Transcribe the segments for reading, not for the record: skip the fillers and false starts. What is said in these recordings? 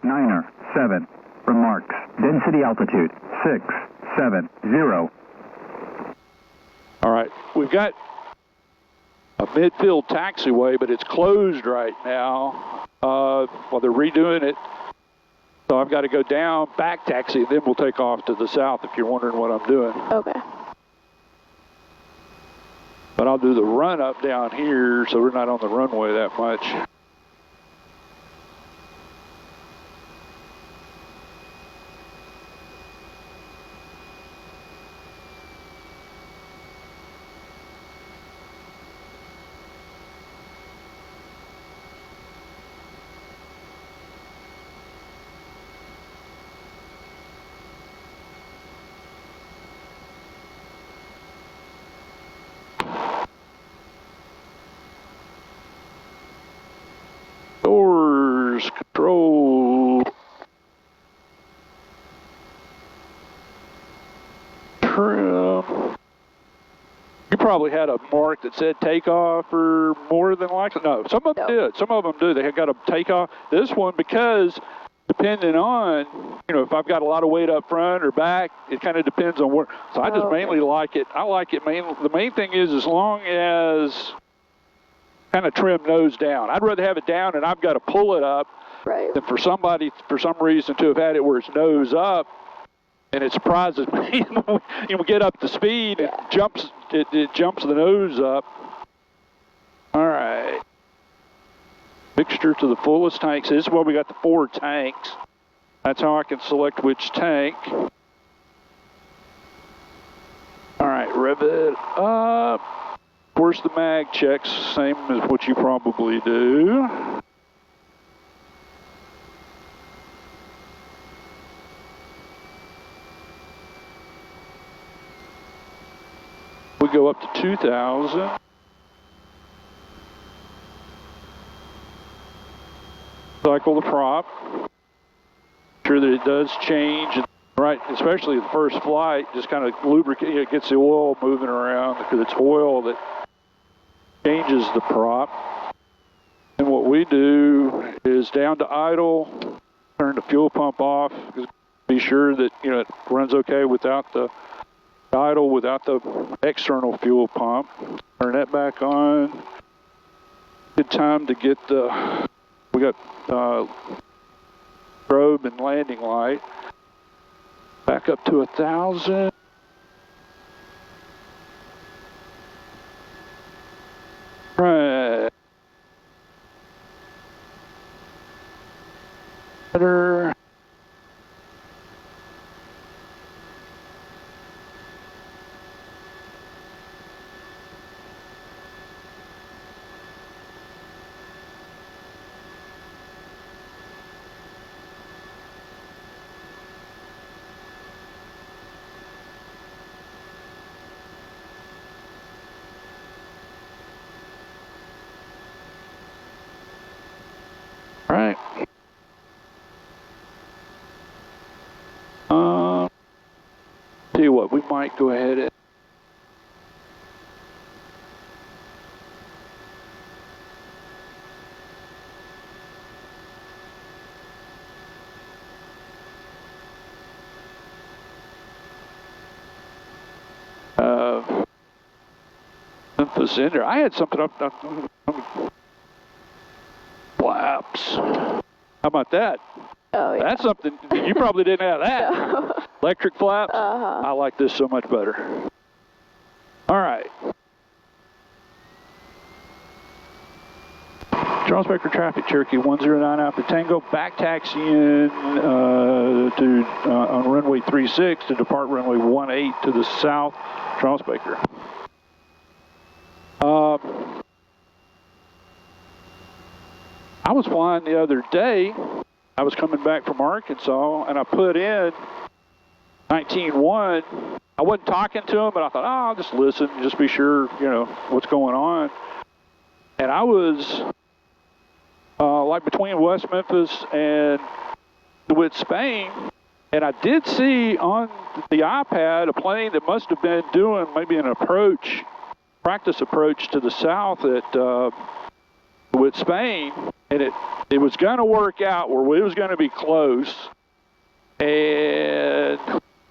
Niner 7 remarks. Density altitude 670. All right, we've got a midfield taxiway, but it's closed right now. Well, they're redoing it. So I've got to go down, back taxi, and then we'll take off to the south if you're wondering what I'm doing. Okay. But I'll do the run up down here so we're not on the runway that much. Doors, control, trim. You probably had a mark that said takeoff or more than likely. No, some of them did. Some of them do. They had got a takeoff. This one, because depending on, if I've got a lot of weight up front or back, it kind of depends on where. So I just mainly like it. I like it mainly. The main thing is as long as kind of trim nose down. I'd rather have it down and I've got to pull it up than for somebody, for some reason, to have had it where it's nose up. And it surprises me when we get up to speed, it jumps the nose up. All right. Mixture to the fullest tanks. This is where we got the 4 tanks. That's how I can select which tank. All right, rev it up. Of course, the mag checks, same as what you probably do. We go up to 2,000. Cycle the prop. Sure that it does change. Right, especially the first flight, just kind of lubricate, it gets the oil moving around because it's oil that changes the prop. And what we do is down to idle, turn the fuel pump off, be sure that it runs okay without the idle, without the external fuel pump. Turn that back on. Good time to get we got strobe and landing light. Back up to 1,000. Right. Better. Right. Tell you what, we might go ahead and Memphis in there. I had something up flaps. How about that? Oh, yeah. That's something, you probably didn't have that. No. Electric flaps? I like this so much better. All right. Charles Baker traffic, Cherokee 109 Alpha Tango, back taxiing on runway 36 to depart runway 18 to the south, Charles Baker. I was flying the other day. I was coming back from Arkansas, and I put in 19.1. I wasn't talking to him, but I thought, I'll just listen, just be sure, what's going on. And I was like between West Memphis and DeWitt, Spain, and I did see on the iPad a plane that must have been doing maybe an practice approach to the south at with Spain, and it was going to work out where it was going to be close. And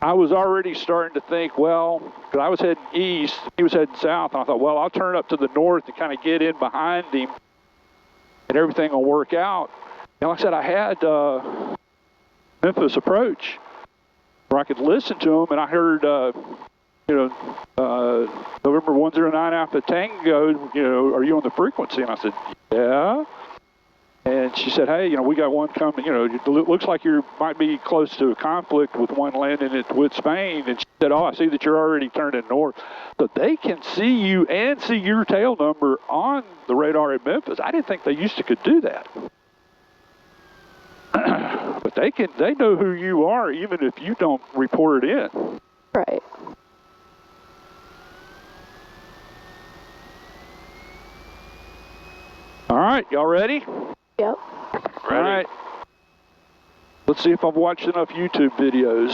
I was already starting to think, well, because I was heading east, he was heading south, and I thought, well, I'll turn up to the north and kind of get in behind him, and everything will work out. And like I said, I had Memphis approach where I could listen to him, and I heard, November 109 Alpha Tango, are you on the frequency? And I said, yeah. And she said, hey, we got one coming, it looks like you might be close to a conflict with one landing with Spain. And she said, oh, I see that you're already turning north. So they can see you and see your tail number on the radar at Memphis. I didn't think they used to could do that. But they know who you are even if you don't report it in. Right. All right, y'all ready? Yep. All right. Let's see if I've watched enough YouTube videos.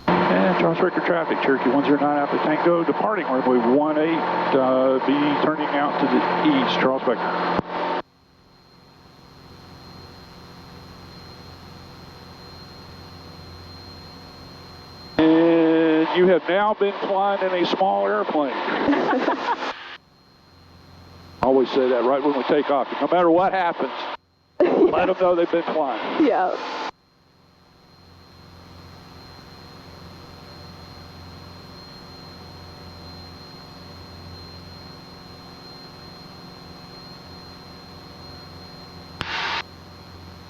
And Charles Ricker traffic, Cherokee 109 Alpha Tango, departing runway 18, be turning out to the east, Charles Becker. You have now been flying in a small airplane. I always say that right when we take off. No matter what happens, let them know they've been flying. Yeah.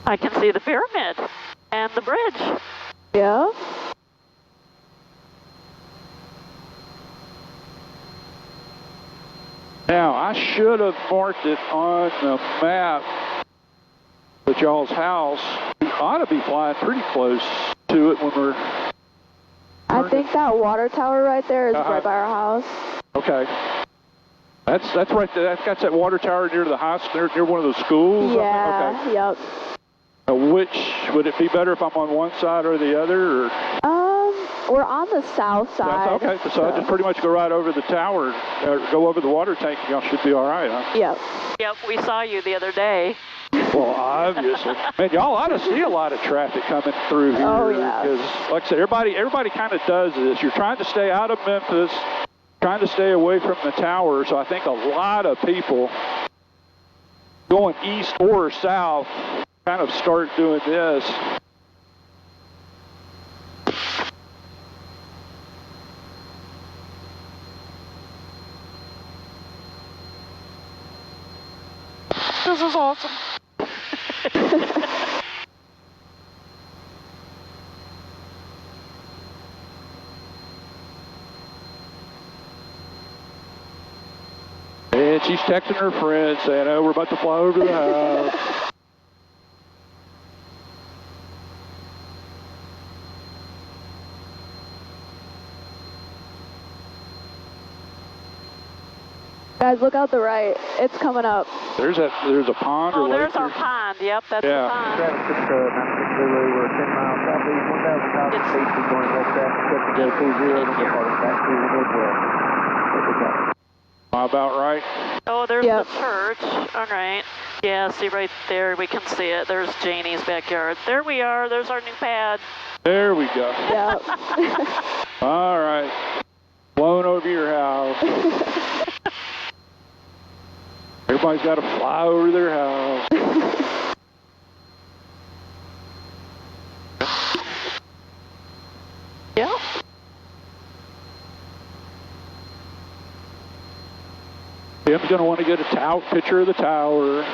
I can see the pyramid and the bridge. Yeah. Now, I should have marked it on the map at y'all's house. We ought to be flying pretty close to it when we're... I think that water tower right there is right by our house. Okay. That's right there. That's that water tower near the hospital, near one of those schools? Yeah, okay. Yep. Which, would it be better if I'm on one side or the other? Or? We're on the south side. That's okay, so I just pretty much go right over the tower, go over the water tank, and y'all should be all right, huh? Yep. Yep, we saw you the other day. Well, obviously. Man, y'all ought to see a lot of traffic coming through here. Oh, yeah. Because, like I said, everybody kind of does this. You're trying to stay out of Memphis, trying to stay away from the tower, so I think a lot of people going east or south kind of start doing this. This is awesome. And she's texting her friend saying, oh, we're about to fly over the house. Guys, look out the right. It's coming up. There's a pond or Oh, lake. there's our pond. Yep, that's Yeah. the pond. We're 10 miles southeast, 1,000 south feet, we're going west traffic, set to go 20, departing back to the northwest. About right. Oh, there's Yep. the church. All right. Yeah, see right there, we can see it. There's Janie's backyard. There we are. There's our new pad. There we go. Yep. All right. Blown over your house. Everybody's got to fly over their house. Yep. Tim's going to want to get a picture of the tower.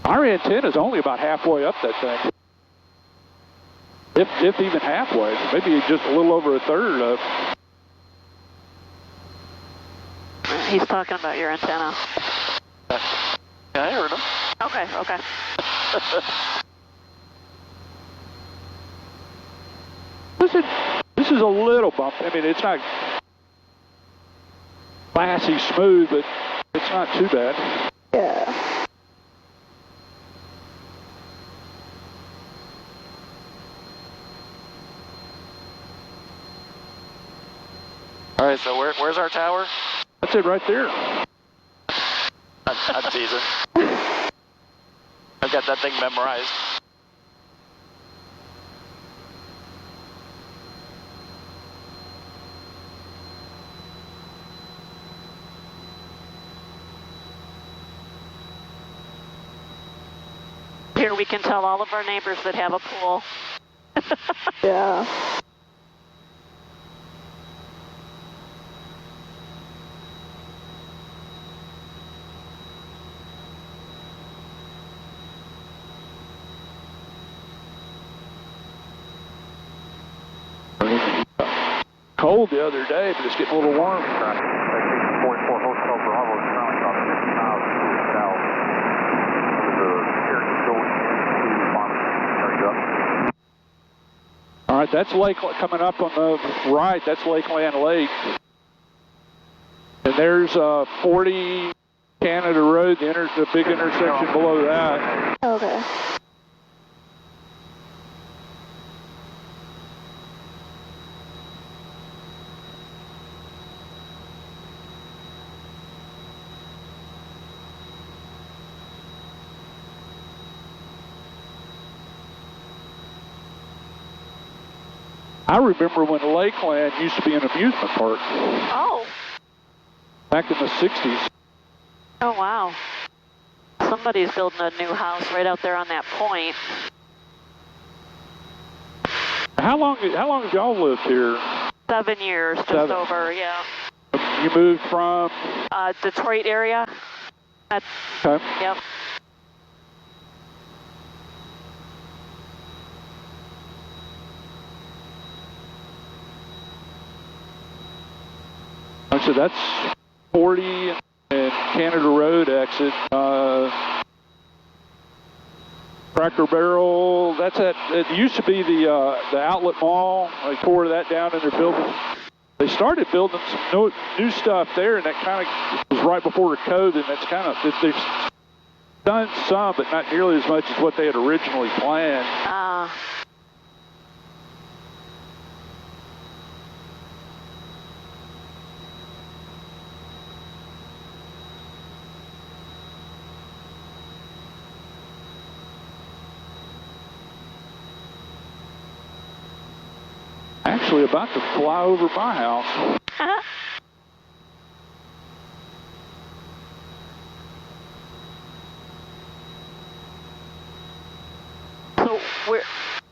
Our antenna's only about halfway up that thing. If even halfway. Maybe just a little over a third up. He's talking about your antenna. Yeah, I heard him. Okay, okay. This is a little bump. I mean, it's not classy smooth, but it's not too bad. Yeah. Okay, so where's our tower? That's it right there. I'm teasing. I've got that thing memorized. Here we can tell all of our neighbors that have a pool. Yeah. Cold the other day, but it's getting a little warm. 44 Hotel Bravo is currently about 50 miles to the south. There's a carriage going into Farmington. There you go. All right, that's Lake coming up on the right. That's Lakeland Lake. And there's 40 Canada Road, the big intersection below that. Okay. I remember when Lakeland used to be an amusement park Oh. back in the 60s. Oh, wow. Somebody's building a new house right out there on that point. How long have y'all lived here? 7 years, just 7. over, yeah. You moved from? Detroit area. That's, Okay. yep. So that's 40 and Canada Road exit. Cracker Barrel, that's at, it used to be the outlet mall. They tore that down and they're building, they started building some new stuff there, and that kind of was right before the COVID, and that's kind of, they've done some, but not nearly as much as what they had originally planned. Actually about to fly over my house. So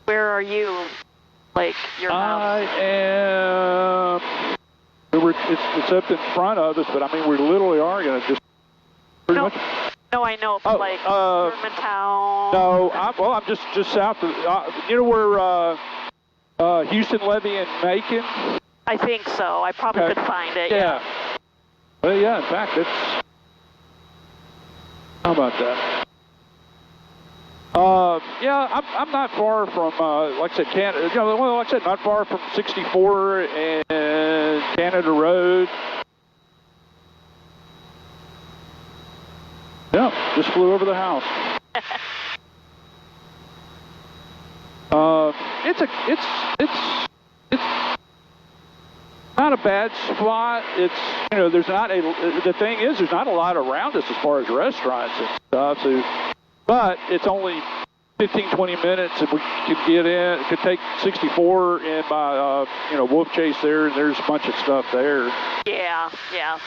where are you? Like your house? I am. It's up in front of us, but I mean we literally are going to just pretty much. No, I know, but like Germantown. No, I'm just south of. You know where Houston, Levy, and Macon? I think so. I probably could find it. Yeah. Well, yeah. In fact, it's. How about that? Yeah, I'm not far from, like I said, Canada. You know, well, like I said, not far from 64 and Canada Road. Yeah, just flew over the house. It's not a bad spot. It's, you know, there's not the thing is, there's not a lot around us as far as restaurants and stuff. So, but it's only 15, 20 minutes, and we could get in. It could take 64 in by, Wolf Chase there, and there's a bunch of stuff there. Yeah, yeah.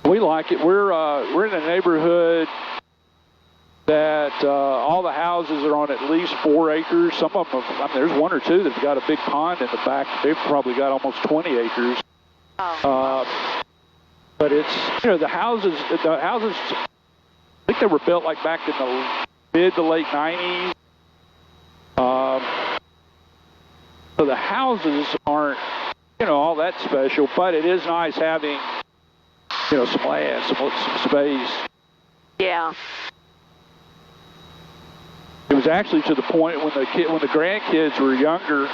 We like it. We're in a neighborhood that all the houses are on at least 4 acres. Some of them, there's 1 or 2 that've got a big pond in the back. They've probably got almost 20 acres. Oh. But it's, the houses, I think they were built like back in the mid to late 90s. So the houses aren't, all that special, but it is nice having, some land, some space. Yeah. It was actually to the point when the grandkids were younger,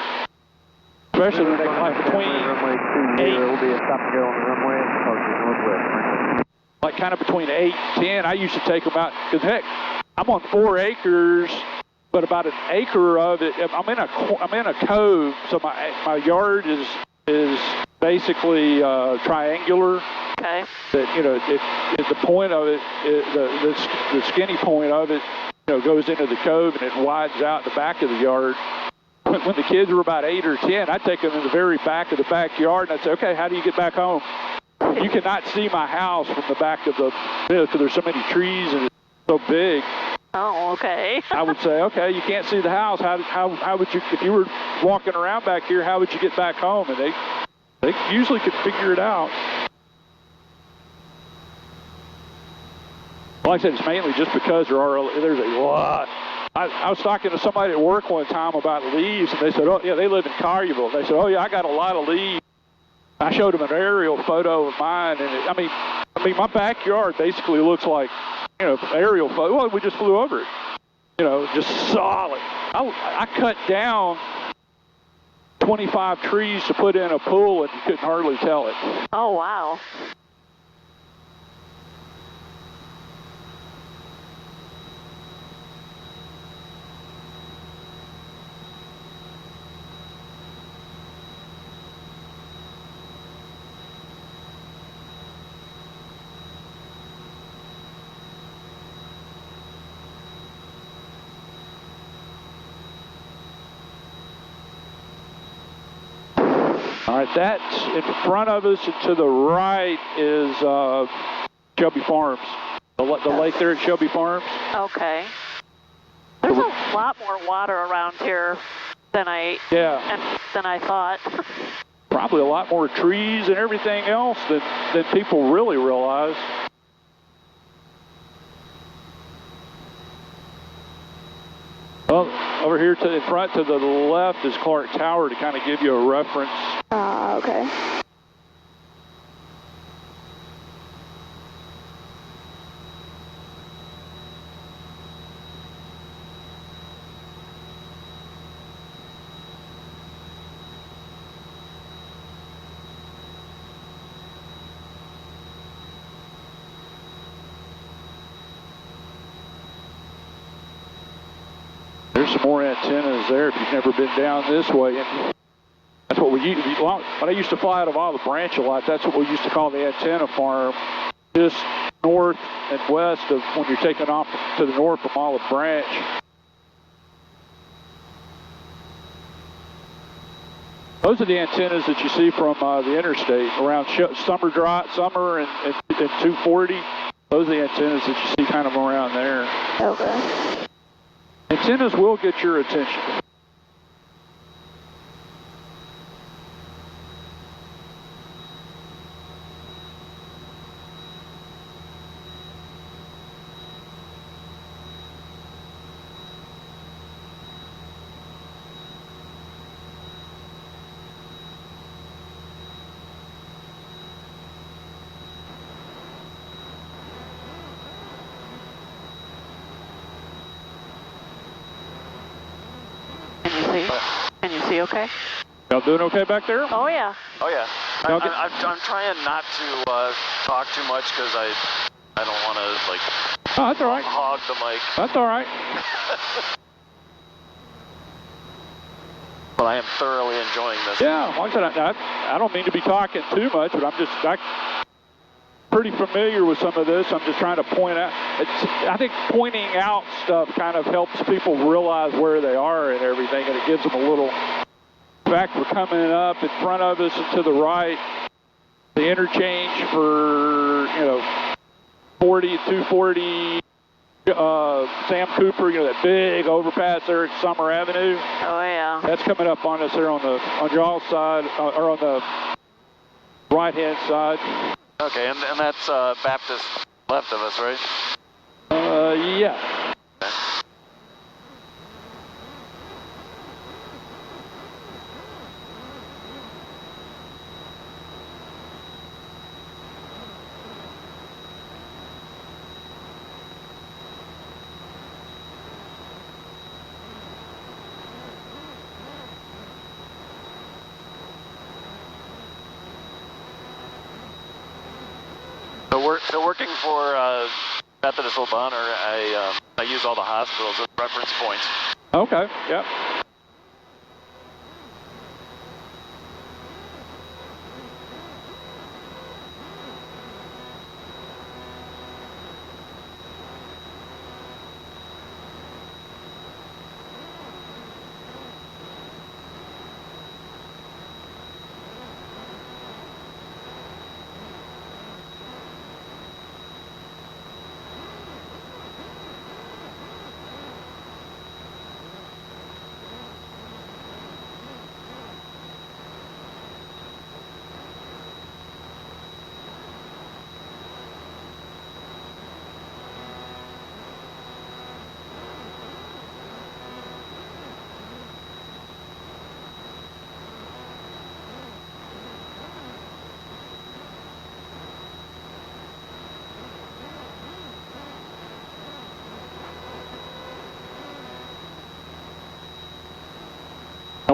especially when they like between runway 2, there will be a stop and go on the runway approaching northwest. Like kind of between 8 and 10. I used to take them out because heck, I'm on 4 acres, but about an acre of it, I'm in a cove, so my yard is basically triangular. Okay. That the point of it, the skinny point of it, goes into the cove and it widens out the back of the yard. When the kids were about 8 or 10, I'd take them in the very back of the backyard and I'd say, okay, how do you get back home? You cannot see my house from the back of the, because there's so many trees and it's so big. Oh, okay. I would say, okay, you can't see the house. How would you, if you were walking around back here, how would you get back home? And they usually could figure it out. Like I said, it's mainly just because there's a lot. I was talking to somebody at work one time about leaves, and they said, oh, yeah, they live in Collierville. They said, oh, yeah, I got a lot of leaves. I showed them an aerial photo of mine, and I mean, my backyard basically looks like, aerial photo. Well, we just flew over it. Just solid. I cut down 25 trees to put in a pool, and you couldn't hardly tell it. Oh, wow. All right, that's in front of us, and to the right is Shelby Farms. The lake there at Shelby Farms. Okay. There's a lot more water around here than I thought. Probably a lot more trees and everything else than people really realize. Well, over here in front to the left is Clark Tower to kind of give you a reference. Okay. There's some more antennas there if you've never been down this way. And that's what we used to, when I used to fly out of Olive Branch a lot, that's what we used to call the antenna farm. Just north and west of when you're taking off to the north from Olive Branch. Those are the antennas that you see from the interstate around Summer and 240. Those are the antennas that you see kind of around there. Okay. Antennas will get your attention. Can you see okay? Y'all doing okay back there? Oh, yeah. Oh, yeah. I'm trying not to talk too much because I don't want to, like, oh, that's all right. hog the mic. That's all right. But I am thoroughly enjoying this. Yeah, like I said, I don't mean to be talking too much, but I'm pretty familiar with some of this. I'm just trying to point out. I think pointing out stuff kind of helps people realize where they are and everything, and it gives them a little. In fact, we're coming up in front of us and to the right, the interchange for 40, 240, Sam Cooper, that big overpass there at Summer Avenue. Oh, yeah. That's coming up on us there on y'all's side, or on the right-hand side. Okay, and that's Baptist left of us, right? Yeah. Okay. So working for Methodist Le Bonheur, I use all the hospitals as reference points. Okay, yep.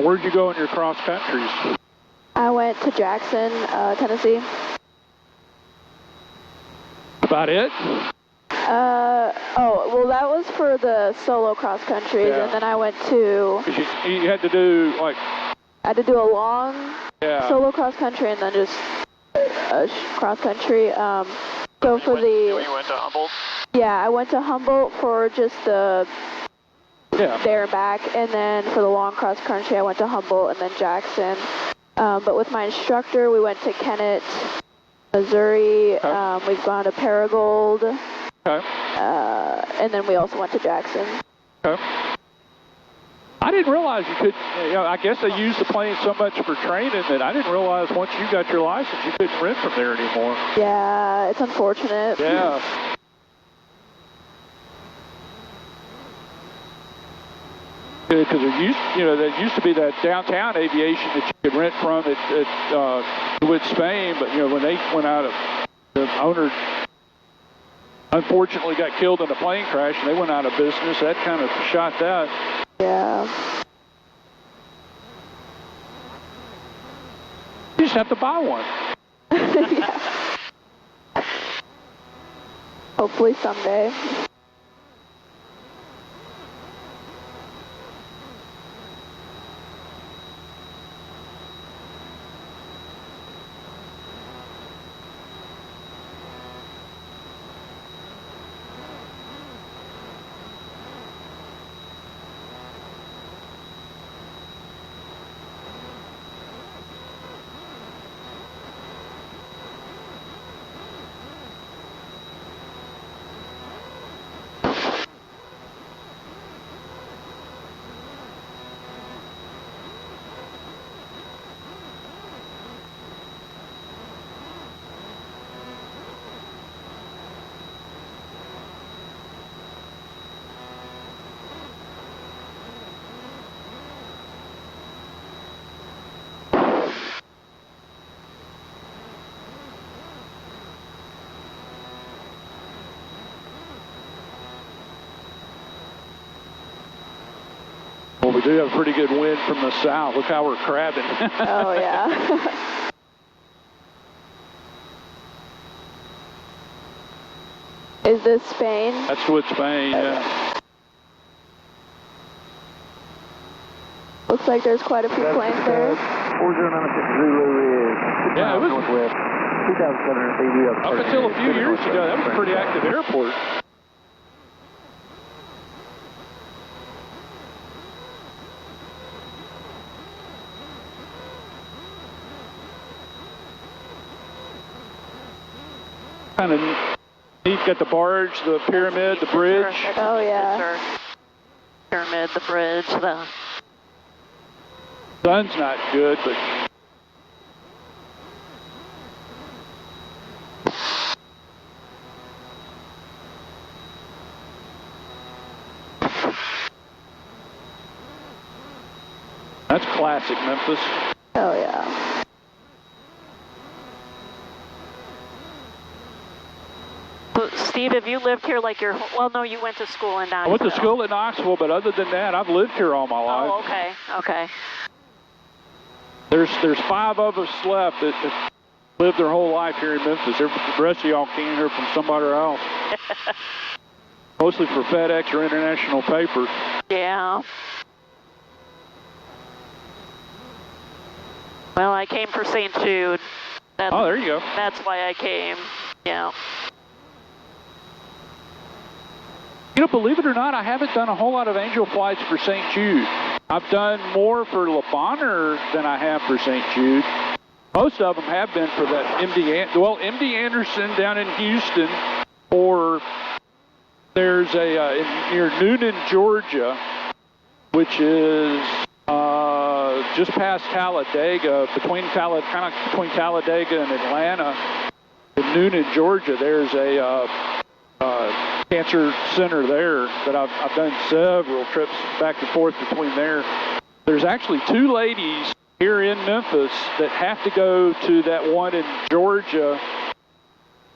where'd you go in your cross countries? I went to Jackson, Tennessee. About it? Oh, well, that was for the solo cross countries, Yeah. and then I went to, 'Cause you had to do, like, I had to do a long yeah. solo cross country and then just cross country. So for You went to Humboldt? yeah, I went to Humboldt for just the Yeah. there and back, and then for the long cross country, I went to Humboldt and then Jackson. But with my instructor, we went to Kennett, Missouri. Okay. We've gone to Paragould, Okay. and then we also went to Jackson. Okay. I didn't realize you could, you know, I guess they use the plane so much for training that I didn't realize once you got your license, you couldn't rent from there anymore. Yeah, it's unfortunate. Yeah. Because there used to be that downtown aviation that you could rent from at with Spain, but when they went out of, the owner unfortunately got killed in a plane crash and they went out of business. That kind of shot that. Yeah. You just have to buy one. Yeah. Hopefully someday. Well, we do have a pretty good wind from the south. Look how we're crabbing. Oh, yeah. Is this Spain? That's with Spain, yeah. Looks like there's quite a few planes there. 4096 Zulu is 6 Yeah, it miles was- northwest, 2,700 feet. We have Up until a few years ago, that was a pretty active airport. Kind of neat. Got the barge, the pyramid, the bridge. Oh, yeah. Sure. Pyramid, the bridge, the... Sun's not good, but that's classic Memphis. Oh, yeah. So, Steve, have you lived here like your... Well, no, you went to school in Knoxville. I went to school in Knoxville, but other than that, I've lived here all my life. Oh, okay, okay. There's 5 of us left that lived their whole life here in Memphis. The rest of y'all came here from somewhere else. Mostly for FedEx or international paper. Yeah. Well, I came for St. Jude. That's, Oh, there you go. That's why I came. Yeah. Believe it or not, I haven't done a whole lot of angel flights for St. Jude. I've done more for Le Bonheur than I have for St. Jude. Most of them have been for that MD Anderson down in Houston, or there's a near Noonan, Georgia, which is just past Talladega, between Talladega and Atlanta. In Noonan, Georgia, there's a cancer center there that I've done several trips back and forth between there. There's actually 2 ladies here in Memphis that have to go to that one in Georgia.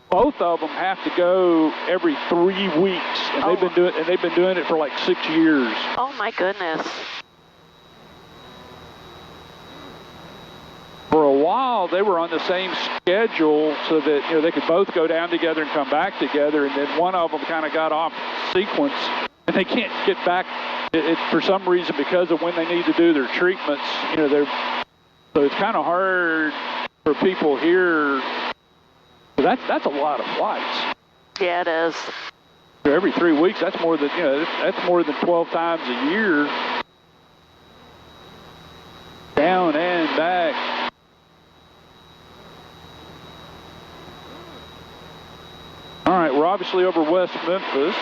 Both of them have to go every 3 weeks, and they've been doing it for like 6 years. Oh, my goodness. while, they were on the same schedule so that, you know, they could both go down together and come back together, and then one of them kind of got off sequence, and they can't get back for some reason because of when they need to do their treatments. You know, so it's kind of hard for people here. That's a lot of flights. Yeah, it is. Every 3 weeks, that's more than, you know, that's more than 12 times a year. Down and back. All right, we're obviously over West Memphis.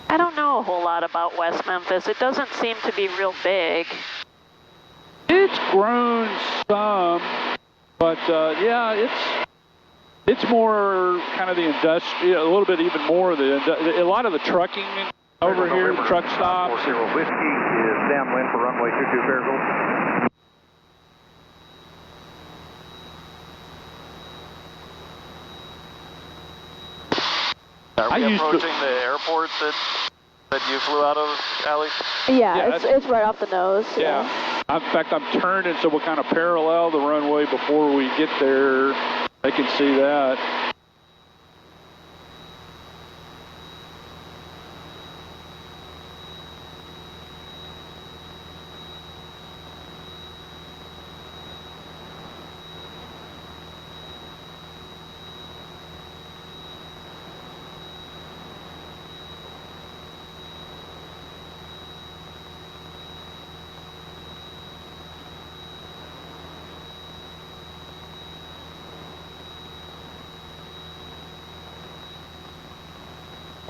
I don't know a whole lot about West Memphis. It doesn't seem to be real big. It's grown some, but yeah, it's more kind of the industrial, a little bit even more of a lot of the trucking over here, the truck stops. 40 Whiskey is downwind for runway 22 Fairfield. Are we approaching the airport that you flew out of, Allie? Yeah, it's right off the nose. Yeah. In fact, I'm turning, so we'll kind of parallel the runway before we get there. They can see that.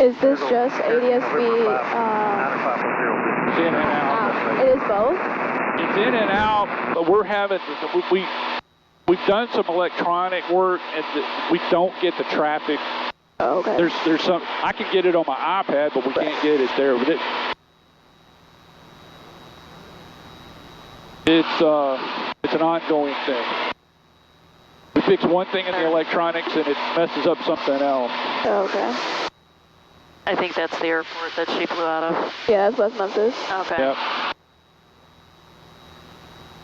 Is this just ADS-B? It's in and out. It is both? It's in and out, but we've done some electronic work, and we don't get the traffic. Oh, okay. There's some, I can get it on my iPad, but we can't get it there. But it's an ongoing thing. We fix one thing in the electronics, and it messes up something else. Oh, okay. I think that's the airport that she flew out of. Yeah, that's West Memphis. Okay. Yep.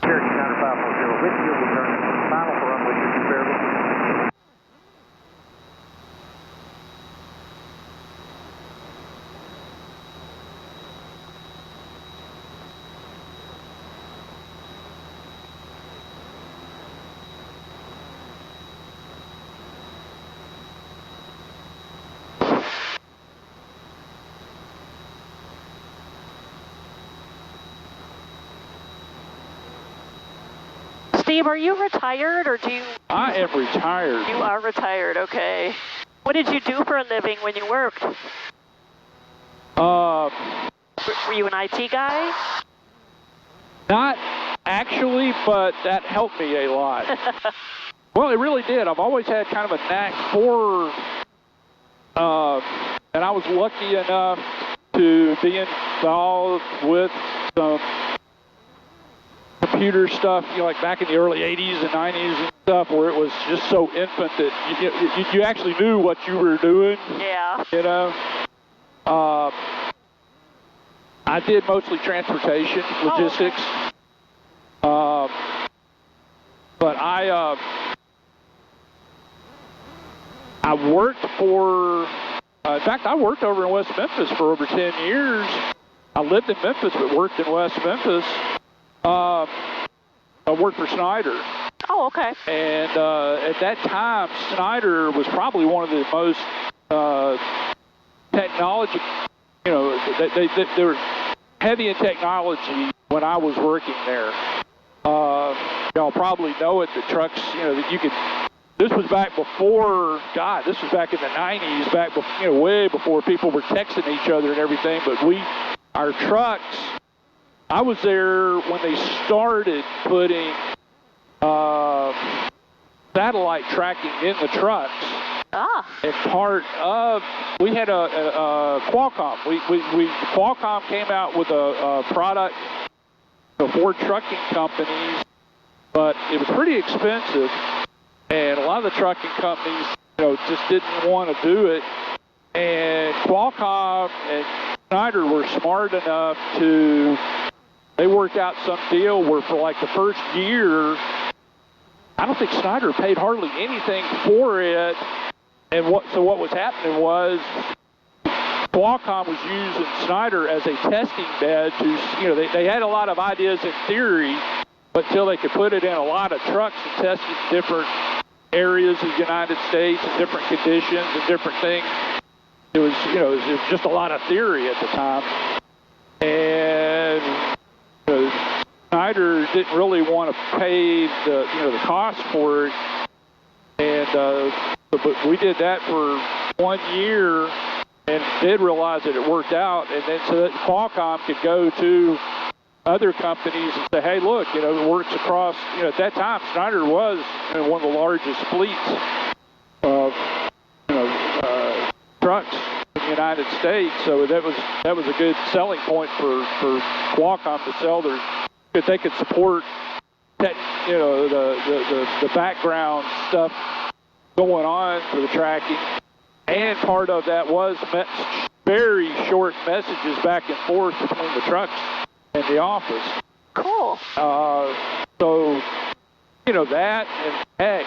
Cherokee 9540 Whiskey will turn final for runway 22 Fairfield. Steve, are you retired or do you... I am retired. You are retired, okay. What did you do for a living when you worked? Uh, Were you an IT guy? Not actually, but that helped me a lot. Well, it really did. I've always had kind of a knack for, and I was lucky enough to be involved with some computer stuff, you know, like back in the early 80s and 90s and stuff, where it was just so infant that you actually knew what you were doing. Yeah. You know? I did mostly transportation, logistics. Oh, okay. But I worked for, in fact, I worked over in West Memphis for over 10 years. I lived in Memphis, but worked in West Memphis. I worked for Snyder. Oh, okay. And at that time, Snyder was probably one of the most technology, you know, they were heavy in technology when I was working there. Y'all probably know it, the trucks, you know, that you could, this was back before, God, this was back in the 90s, back, you know, way before people were texting each other and everything, but our trucks, I was there when they started putting satellite tracking in the trucks. Ah. And part of, we had a Qualcomm. Qualcomm came out with a product for trucking companies, but it was pretty expensive, and a lot of the trucking companies, just didn't want to do it. And Qualcomm and Schneider were smart enough they worked out some deal where for like the first year, I don't think Schneider paid hardly anything for it. And what was happening was Qualcomm was using Schneider as a testing bed to, they had a lot of ideas in theory, but until they could put it in a lot of trucks and test it in different areas of the United States and different conditions and different things, it was just a lot of theory at the time. And Schneider didn't really want to pay the cost for it, and but we did that for 1 year and did realize that it worked out, and then so that Qualcomm could go to other companies and say, hey, look, it works across. At that time, Schneider was one of the largest fleets of trucks in the United States, so that was a good selling point for Qualcomm to sell that they could support the background stuff going on for the tracking, and part of that was very short messages back and forth between the trucks and the office. Cool. So that, and heck,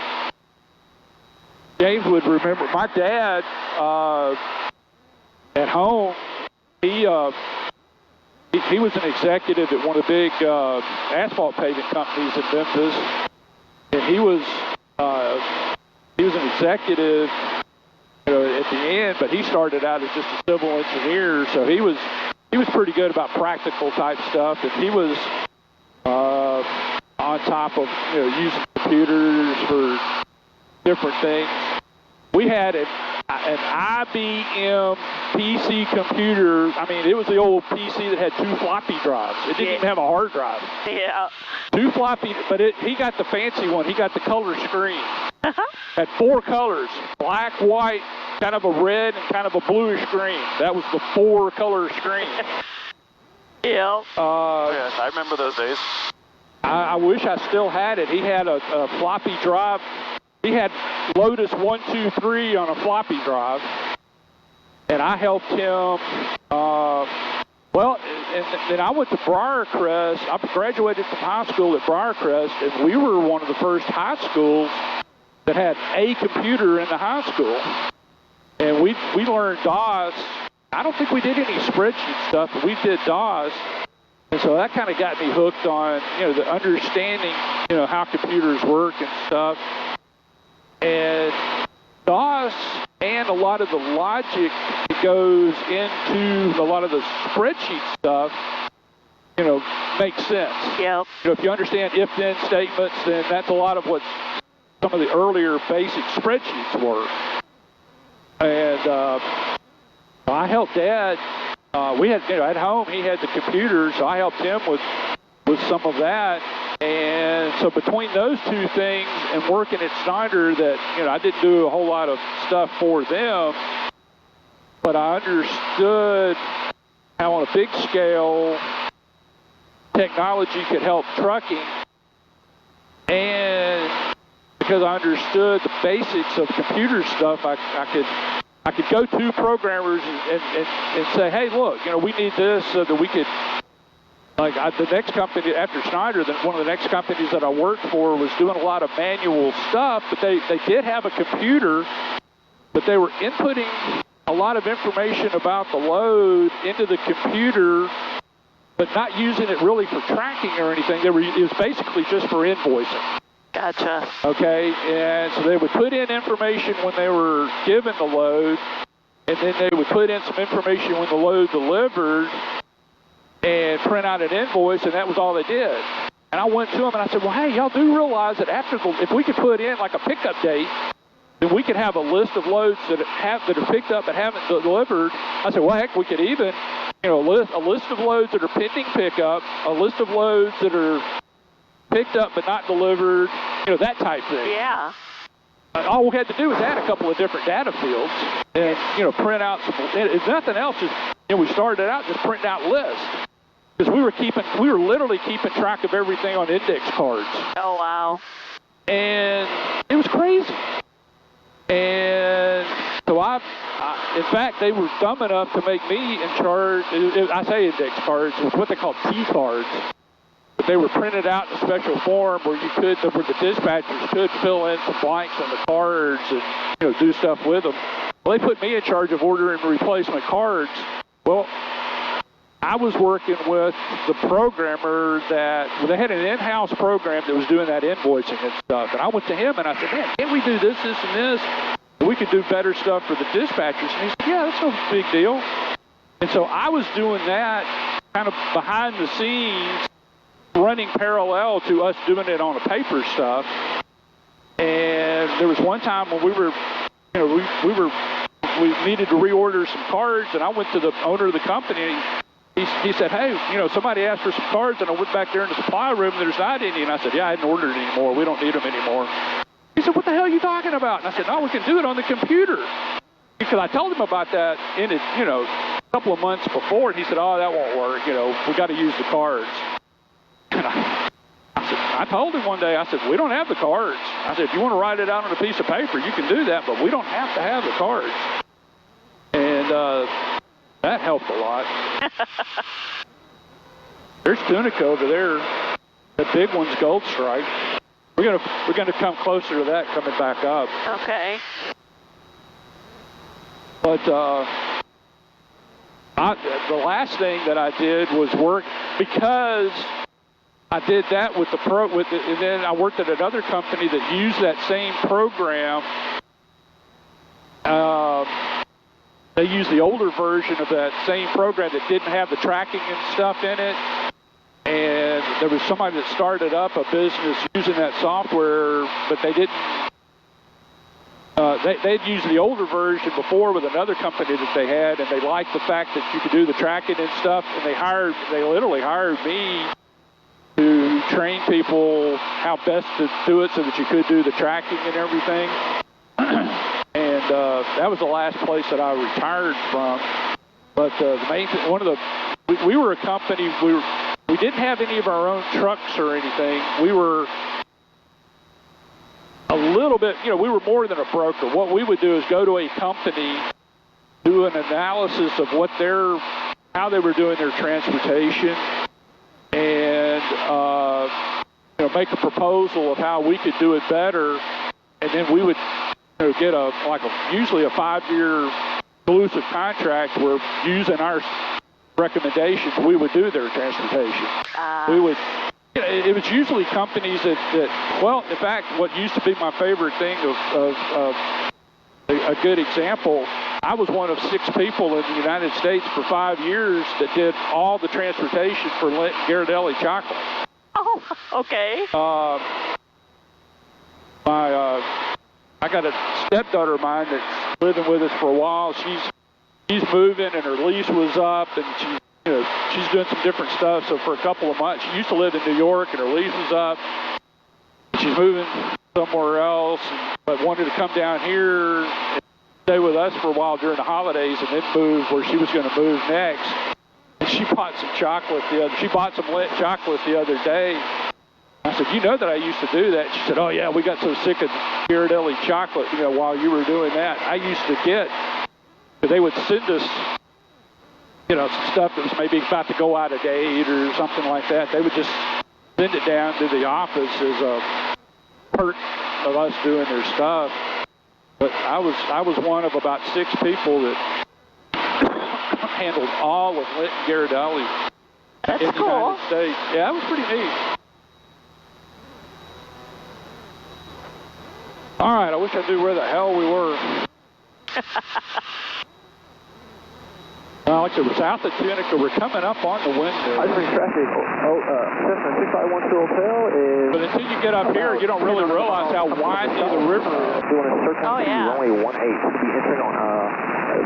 James would remember my dad at home. He was an executive at one of the big asphalt paving companies in Memphis, and he was an executive, at the end. But he started out as just a civil engineer, so he was pretty good about practical type stuff, and he was on top of using computers for different things. We had an IBM PC computer. I mean, it was the old PC that had 2 floppy drives. It didn't even have a hard drive. Yeah. 2 floppy, but he got the fancy one. He got the color screen. Had 4 colors: black, white, kind of a red, and kind of a bluish green. That was the 4-color screen. Yeah. Yes, I remember those days. I wish I still had it. He had a floppy drive. He had Lotus 1, 2, 3 on a floppy drive, and I helped him. And then I went to Briarcrest. I graduated from high school at Briarcrest, and we were one of the first high schools that had a computer in the high school. And we learned DOS. I don't think we did any spreadsheet stuff, but we did DOS. And so that kind of got me hooked on, the understanding, how computers work and stuff. And DOS and a lot of the logic that goes into a lot of the spreadsheet stuff, makes sense. Yep. If you understand if-then statements, then that's a lot of what some of the earlier basic spreadsheets were. And I helped Dad. We had, at home, he had the computer, so I helped him with some of that. And so between those 2 things and working at Schneider, that, I didn't do a whole lot of stuff for them, but I understood how on a big scale technology could help trucking. And because I understood the basics of computer stuff, I could go to programmers and say, hey, look, we need this so that we could, the next company after Schneider, one of the next companies that I worked for was doing a lot of manual stuff, but they did have a computer, but they were inputting a lot of information about the load into the computer, but not using it really for tracking or anything. It was basically just for invoicing. Gotcha. Okay, and so they would put in information when they were given the load, and then they would put in some information when the load delivered and print out an invoice, and that was all they did. And I went to them and I said, well, hey, y'all do realize that if we could put in like a pickup date, then we could have a list of loads that are picked up but haven't delivered. I said, well, heck, we could even, a list of loads that are pending pickup, a list of loads that are picked up but not delivered, that type thing. Yeah. all we had to do was add a couple of different data fields and, you know, print out some, if nothing else, just, you know, we started out just printing out lists. Because we were literally keeping track of everything on index cards. Oh, wow. And it was crazy. And so in fact, they were dumb enough to make me in charge, I say index cards, it was what they call T cards. But they were printed out in a special form where where the dispatchers could fill in some blanks on the cards and, you know, do stuff with them. Well, they put me in charge of ordering replacement cards. Well, I was working with the programmer they had an in-house program that was doing that invoicing and stuff. And I went to him and I said, man, can't we do this, this, and this? We could do better stuff for the dispatchers. And he said, yeah, that's no big deal. And so I was doing that kind of behind the scenes, running parallel to us doing it on the paper stuff. And there was one time when we were, you know, we needed to reorder some cards, and I went to the owner of the company, and he said, hey, you know, somebody asked for some cards, and I went back there in the supply room, and there's not any. And I said, yeah, I hadn't ordered any more. We don't need them anymore. He said, what the hell are you talking about? And I said, no, we can do it on the computer. Because I told him about that you know, a couple of months before, and he said, oh, that won't work. You know, we got to use the cards. And I told him one day, I said, we don't have the cards. I said, if you want to write it out on a piece of paper, you can do that, but we don't have to have the cards. And that helped a lot. There's Tunica over there. That big one's Gold Strike. We're gonna come closer to that coming back up. Okay. But the last thing that I did was work, because I did that and then I worked at another company that used that same program. They used the older version of that same program that didn't have the tracking and stuff in it. And there was somebody that started up a business using that software, but they didn't. They'd used the older version before with another company that they had, and they liked the fact that you could do the tracking and stuff. And they literally hired me to train people how best to do it so that you could do the tracking and everything. And that was the last place that I retired from. But the main thing, we were a company, we didn't have any of our own trucks or anything. We were a little bit, you know, we were more than a broker. What we would do is go to a company, do an analysis of how they were doing their transportation, and you know, make a proposal of how we could do it better, and then we would, you know, get usually a 5-year exclusive contract where, using our recommendations, we would do their transportation. We would. It was usually companies that, well, in fact, what used to be my favorite thing of a good example, I was one of 6 people in the United States for 5 years that did all the transportation for Ghirardelli chocolate. Oh, okay. I got a stepdaughter of mine that's living with us for a while. She's moving, and her lease was up, and she's doing some different stuff. So for a couple of months, she used to live in New York, and her lease was up. She's moving somewhere else, but wanted to come down here and stay with us for a while during the holidays, and then move where she was going to move next. And she bought some chocolate She bought some lit chocolate the other day. I said, you know that I used to do that? She said, oh yeah, we got so sick of Ghirardelli chocolate, you know, while you were doing that. I used to they would send us, you know, some stuff that was maybe about to go out of date or something like that. They would just send it down to the office as a perk of us doing their stuff. But I was one of about 6 people that handled all of Ghirardelli in the United States. Yeah, that was pretty neat. All right, I wish I knew where the hell we were. Like I said, we're south of Tunica. We're coming up on the window. I just bring traffic. Cessna 6512 Hotel is... But until you get up here, you don't really realize how wide the river is. Doing a search on yeah. only 1/8. Should be entering on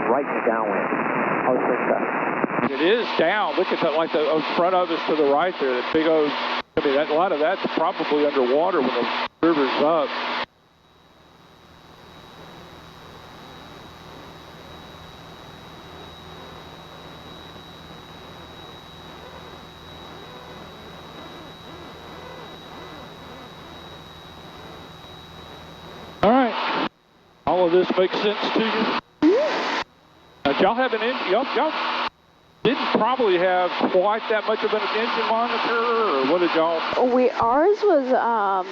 right and downwind. How's the traffic? It is down. Look at that, like the front of us to the right there. That big old... I mean, a lot of that's probably underwater when the river's up. all of this make sense to you? Y'all have an engine, y'all didn't probably have quite that much of an engine monitor, or what did y'all? Ours was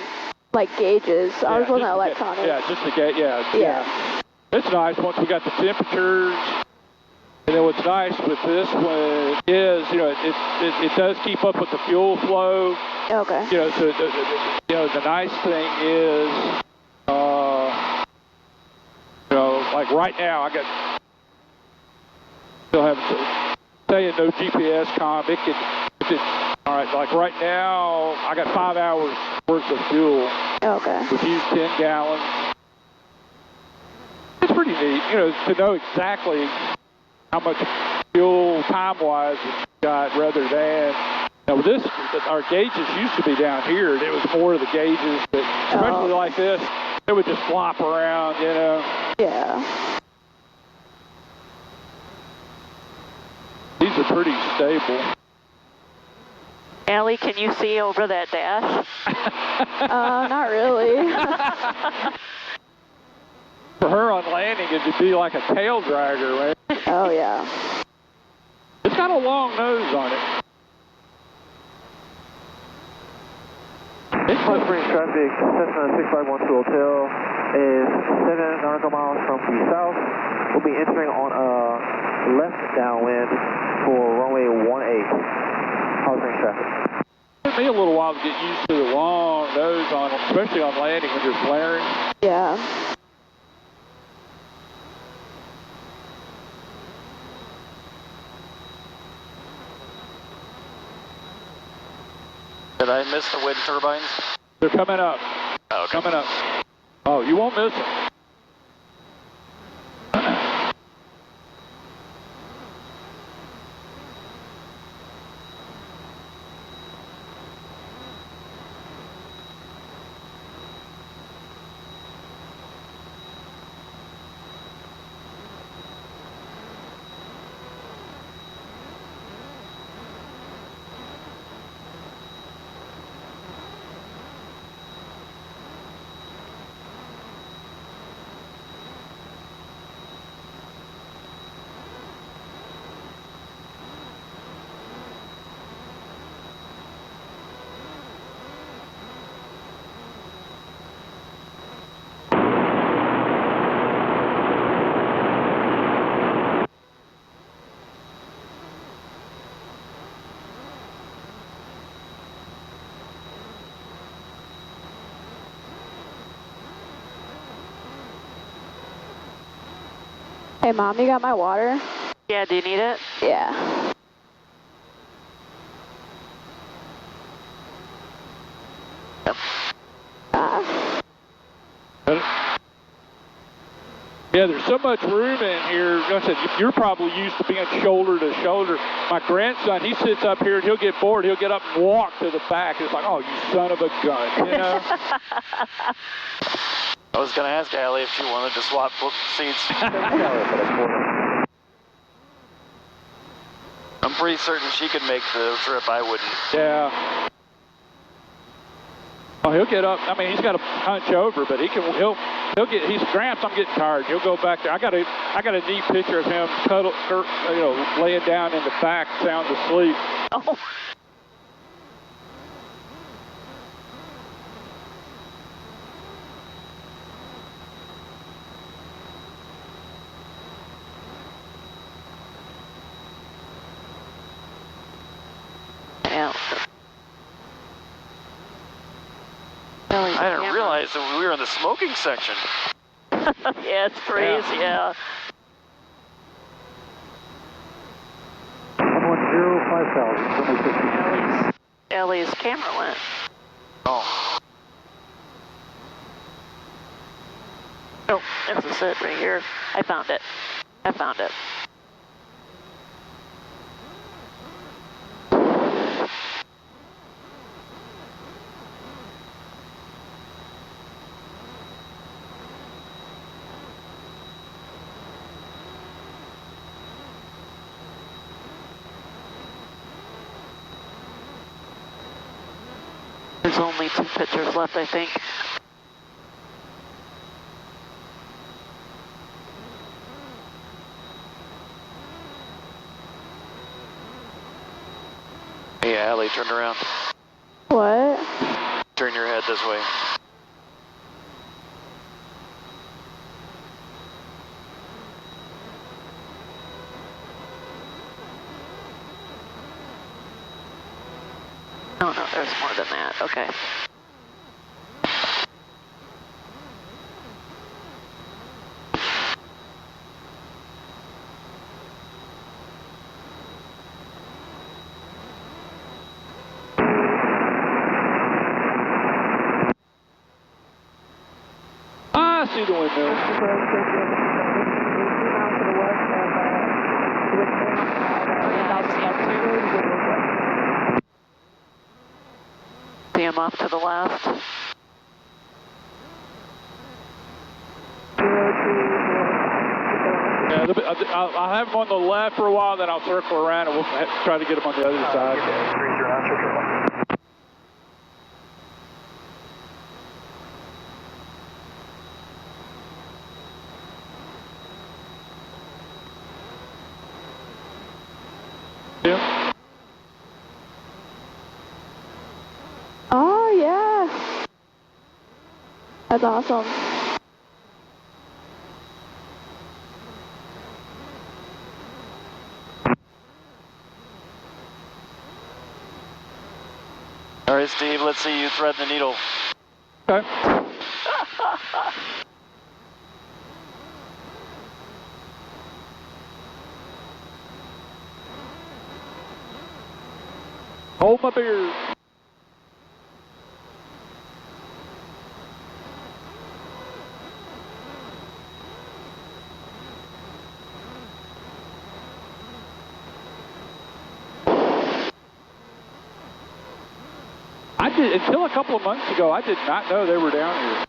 like gauges. Ours wasn't electronic. Yeah, just the gauge. Yeah. It's nice once we got the temperatures. And then what's nice with this one is, you know, it does keep up with the fuel flow. Okay. You know, so the nice thing is, you know, like right now I got still have saying no GPS comm. It could all right. Like right now I got 5 hours worth of fuel. Okay. We've used 10 gallons. It's pretty neat, you know, to know exactly how much fuel time-wise it's got rather than, you know, this, our gauges used to be down here, and it was more of the gauges, but especially like this, it would just flop around, you know. Yeah. These are pretty stable. Allie, can you see over that dash? Not really. For her on landing, it'd be like a tail dragger, right? Oh, yeah. It's got a long nose on it. Hot Springs traffic, Cessna 6512 Hotel is 7 nautical miles from the south. We'll be entering on a left downwind for runway 18. Hot Springs traffic. It took me a little while to get used to the long nose on them, especially on landing when you're flaring. Yeah. Did I miss the wind turbines? They're coming up. Oh, okay. Coming up. Oh, you won't miss them. Hey, Mom, you got my water? Yeah, do you need it? Yeah. Yeah, there's so much room in here. Like I said, you're probably used to being shoulder to shoulder. My grandson, he sits up here and he'll get bored. He'll get up and walk to the back. It's like, oh, you son of a gun, you know? I was going to ask Allie if she wanted to swap seats. I'm pretty certain she could make the trip. I wouldn't. Yeah. Oh, he'll get up. I mean, he's got to hunch over, but he'll get. He's Gramps. I'm getting tired. He'll go back there. I got a neat picture of him laying down in the back, sound asleep. Oh. Yeah. I didn't realize that we were in the smoking section. Yeah, it's trees, yeah. 1105000. Ellie's camera went. Oh. Oh, this is it right here. I found it. There's only 2 pictures left, I think. Allie, turn around. What? Turn your head this way. Oh no, there's more than that. Okay. I see the windmill. See him off to the left. Yeah, I'll have him on the left for a while, then I'll circle around and we'll try to get him on the other side. Yeah. Oh, yeah. That's awesome. All right, Steve, let's see you thread the needle. Okay. Hold my beer. Until a couple of months ago, I did not know they were down here.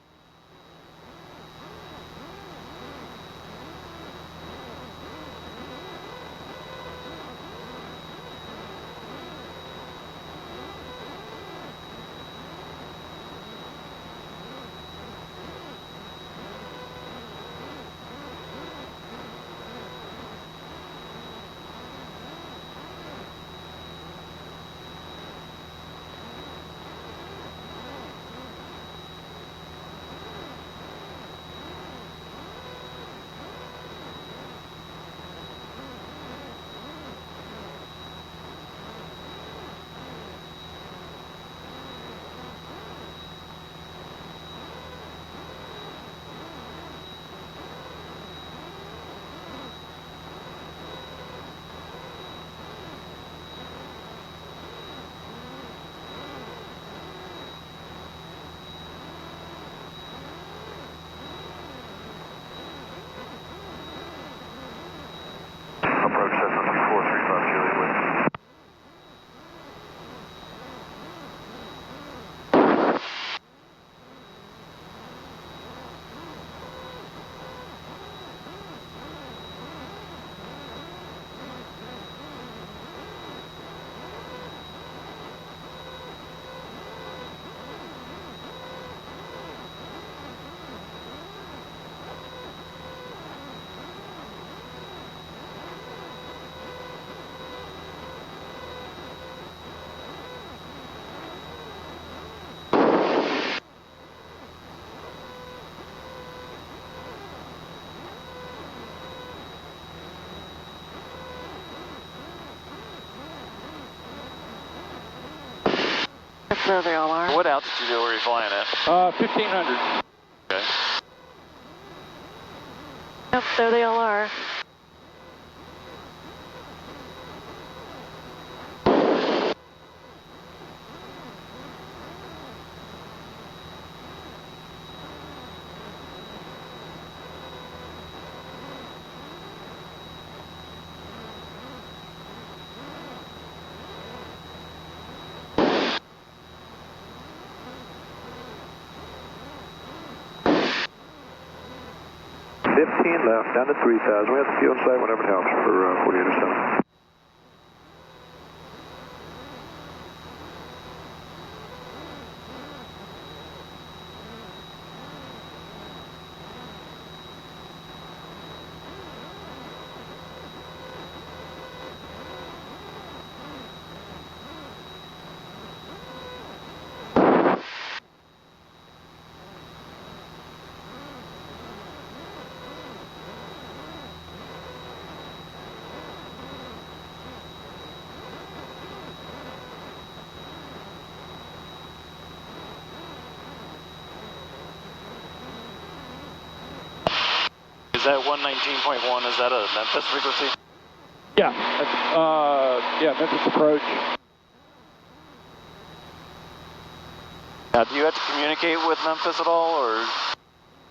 Approach Cessna 435 Juliet with. There they all are. What altitude are we flying at? 1500. Okay. Yep, there they all are. Left, down to 3,000. We have the fuel inside whenever it helps for 48 or 7. Is that 119.1? Is that a Memphis frequency? Yeah, yeah, Memphis approach. Now, do you have to communicate with Memphis at all, or?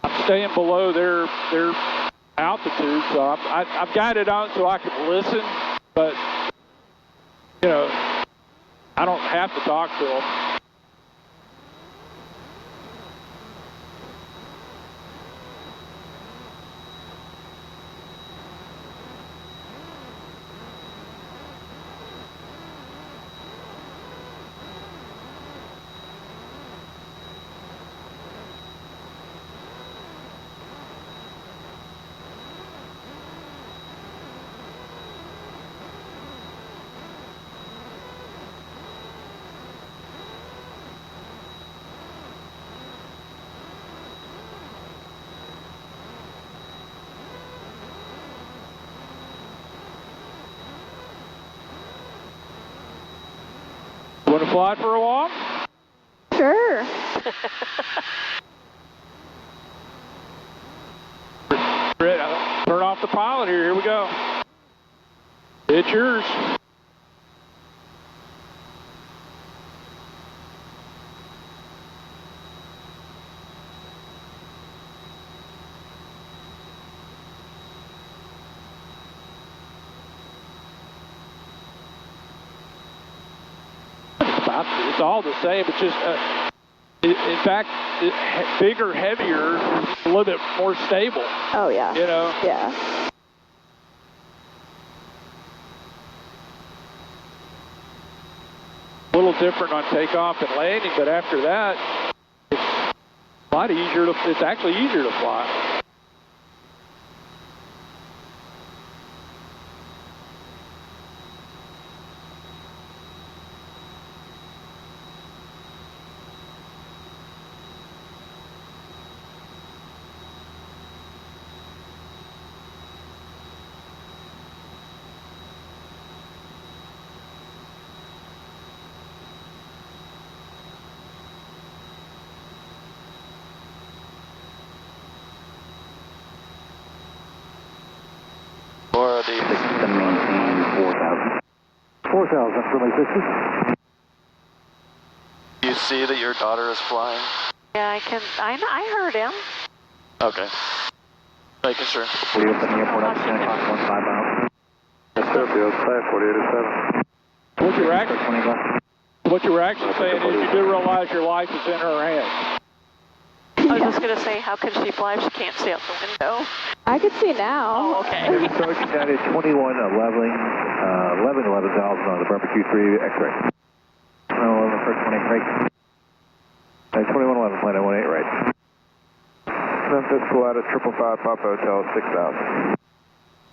I'm staying below their altitude, so I've got it on so I can listen, but, you know, I don't have to talk to them. Want to fly for a walk? Sure. Turn off the pilot here. Here we go. It's yours. It's all the same. It's just, in fact, bigger, heavier, a little bit more stable. Oh, yeah. You know? Yeah. A little different on takeoff and landing, but after that, it's a lot easier to, it's actually easier to fly. Or the 4,000 for my 60. you see that your daughter is flying? Yeah, I heard him. Okay. Making sure. We open the airport up 10 o'clock, 15 miles. Fairfield, flight 4887. What you were actually saying is you do realize your life is in her hands. I was just going to say, how can she fly if she can't see out the window? I can see now. Oh, okay. Heavy Sergeant United 2111, 11,000 on the barbecue 3 X-ray. 11 first 18 right. 2111, flight 18 right. Memphis, Galatas, 555, Papa Hotel, 6,000.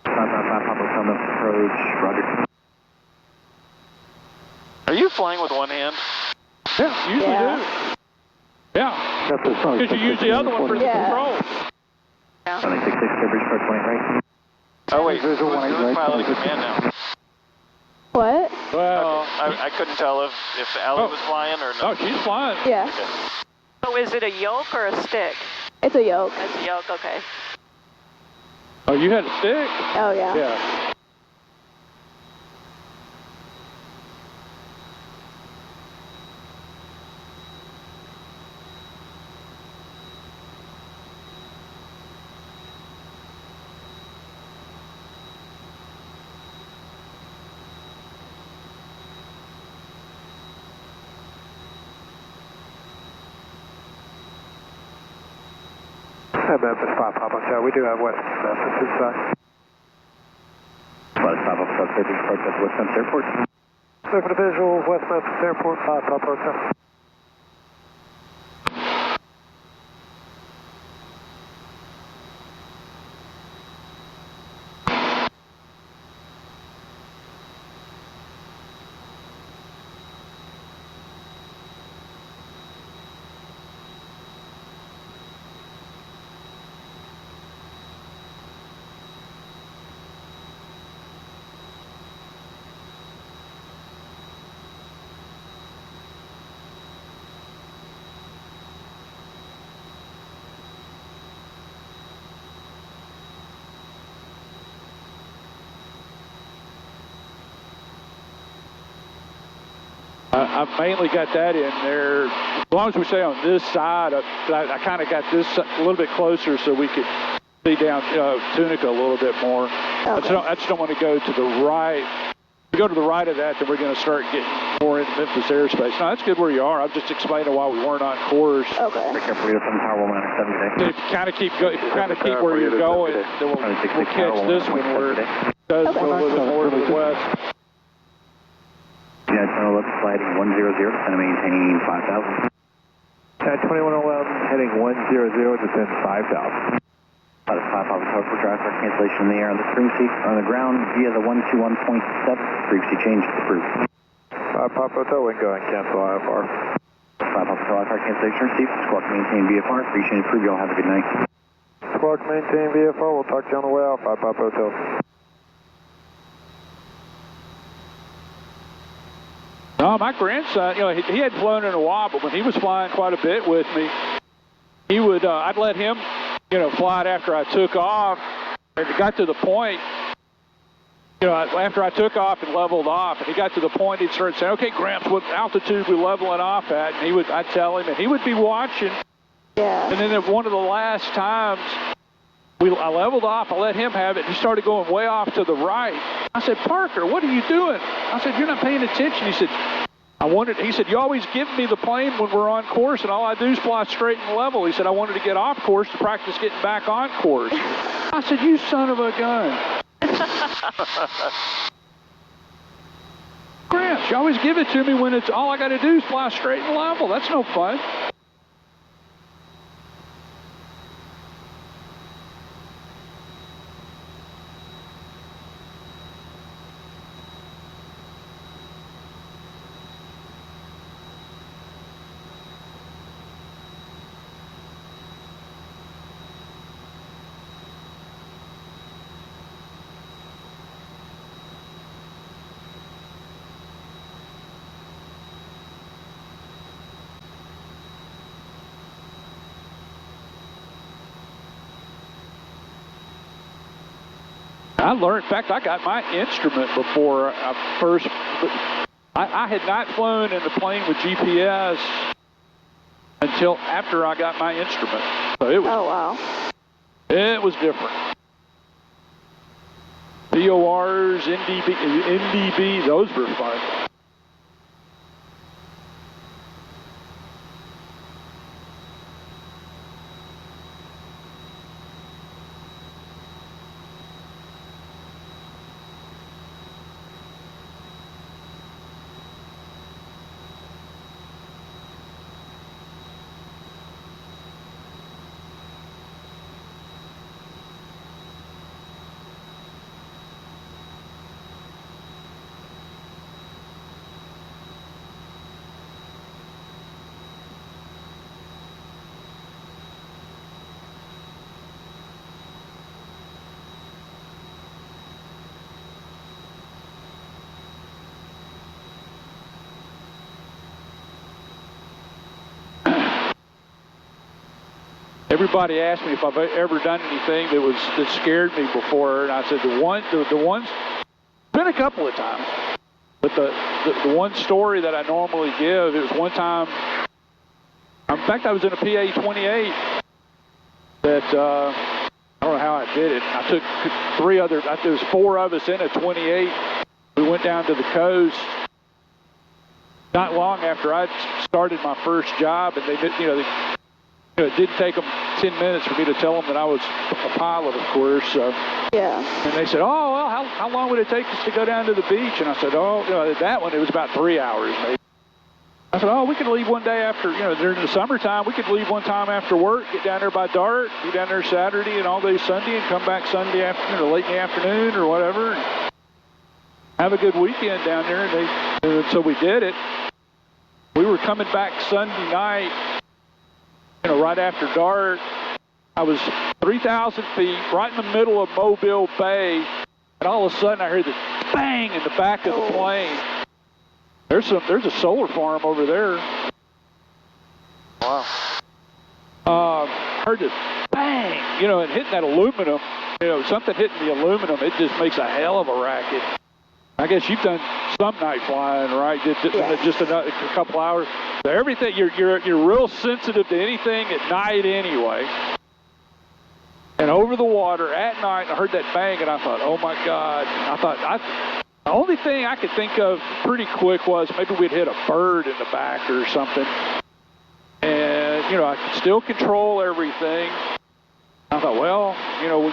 555, Papa Hotel, Memphis approach, roger. Are you flying with one hand? Yeah, you usually Yeah. do. Yeah, because you use the other one for the Yeah. control. 766, Cambridge, approach 18 right. Oh wait, who's piloting command now? What? Well, I couldn't tell if Allie was flying or no, not. she's flying. Yeah. So is it a yoke or a stick? It's a yoke. It's a yoke, okay. Oh, you had a stick? Oh, yeah. Yeah. Memphis 5 Papa Hotel, we do have West Memphis inside. Flight 5 Hotel, Cambridge, approach at West Memphis Airport. Looking at visual, West Memphis Airport, 5 Papa Hotel. I've mainly got that in there. As long as we stay on this side, I kind of got this a little bit closer so we could see down Tunica a little bit more. Okay. I just don't want to go to the right. If we go to the right of that, then we're going to start getting more into Memphis airspace. No, that's good where you are. I'm just explaining why we weren't on course. Okay. Pick up Rita from Tower 197 today. If you kind of keep where you're going, then we'll catch this one where it does go a little bit more to the west. Yeah, 2111 sliding 100, descend and maintain 5,000. 2111 heading 100, descend 5,000. About a 5 Papa for drive for cancellation in the air on the frequency. On the ground via the 121.7 frequency change approved. 5 Papa Hotel, wind going, cancel IFR. 5 Papa Hotel, IFR cancellation received. Squawk maintain VFR, appreciate it, approve. Y'all have a good night. Squawk maintain VFR, we'll talk to you on the way out. 5 Papa Hotel. No, my grandson, he hadn't flown in a while, but when he was flying quite a bit with me, he would, I'd let him, fly it after I took off. And it got to the point, after I took off and leveled off, and he got to the point, he'd start saying, okay, Gramps, what altitude we leveling off at? And I'd tell him, and he would be watching. Yeah. And then at one of the last times, I leveled off, I let him have it, he started going way off to the right. I said, Parker, what are you doing? I said, you're not paying attention. He said, he said, you always give me the plane when we're on course, and all I do is fly straight and level. He said, I wanted to get off course to practice getting back on course. I said, you son of a gun. Gramps, you always give it to me when it's all I got to do is fly straight and level. That's no fun. I learned, in fact, I got my instrument before I first, I had not flown in the plane with GPS until after I got my instrument. So it was, Oh, wow. it was different. PORs, NDB, those were fun. Everybody asked me if I've ever done anything that scared me before, and I said the ones, been a couple of times, but the one story that I normally give, it was one time. In fact, I was in a PA-28 that I don't know how I did it. I took there was 4 of us in a 28. We went down to the coast. Not long after I started my first job, and it didn't take them 10 minutes for me to tell them that I was a pilot, of course. Yeah. And they said, oh, well, how long would it take us to go down to the beach? And I said, that one, it was about 3 hours, maybe. I said, we could leave one day after, during the summertime, we could leave one time after work, get down there by dark, be down there Saturday and all day Sunday, and come back Sunday afternoon or late in the afternoon or whatever, and have a good weekend down there. And so we did it. We were coming back Sunday night, right after dark. I was 3,000 feet, right in the middle of Mobile Bay, and all of a sudden I heard the bang in the back of the plane. There's a solar farm over there. Wow. Heard this bang, and hitting that aluminum, something hitting the aluminum, it just makes a hell of a racket. I guess you've done some night flying, right? Yeah. Just a couple hours. So everything, you're real sensitive to anything at night anyway. And over the water at night, I heard that bang, and I thought, oh my God! The only thing I could think of pretty quick was maybe we'd hit a bird in the back or something. And I could still control everything. I thought, well, we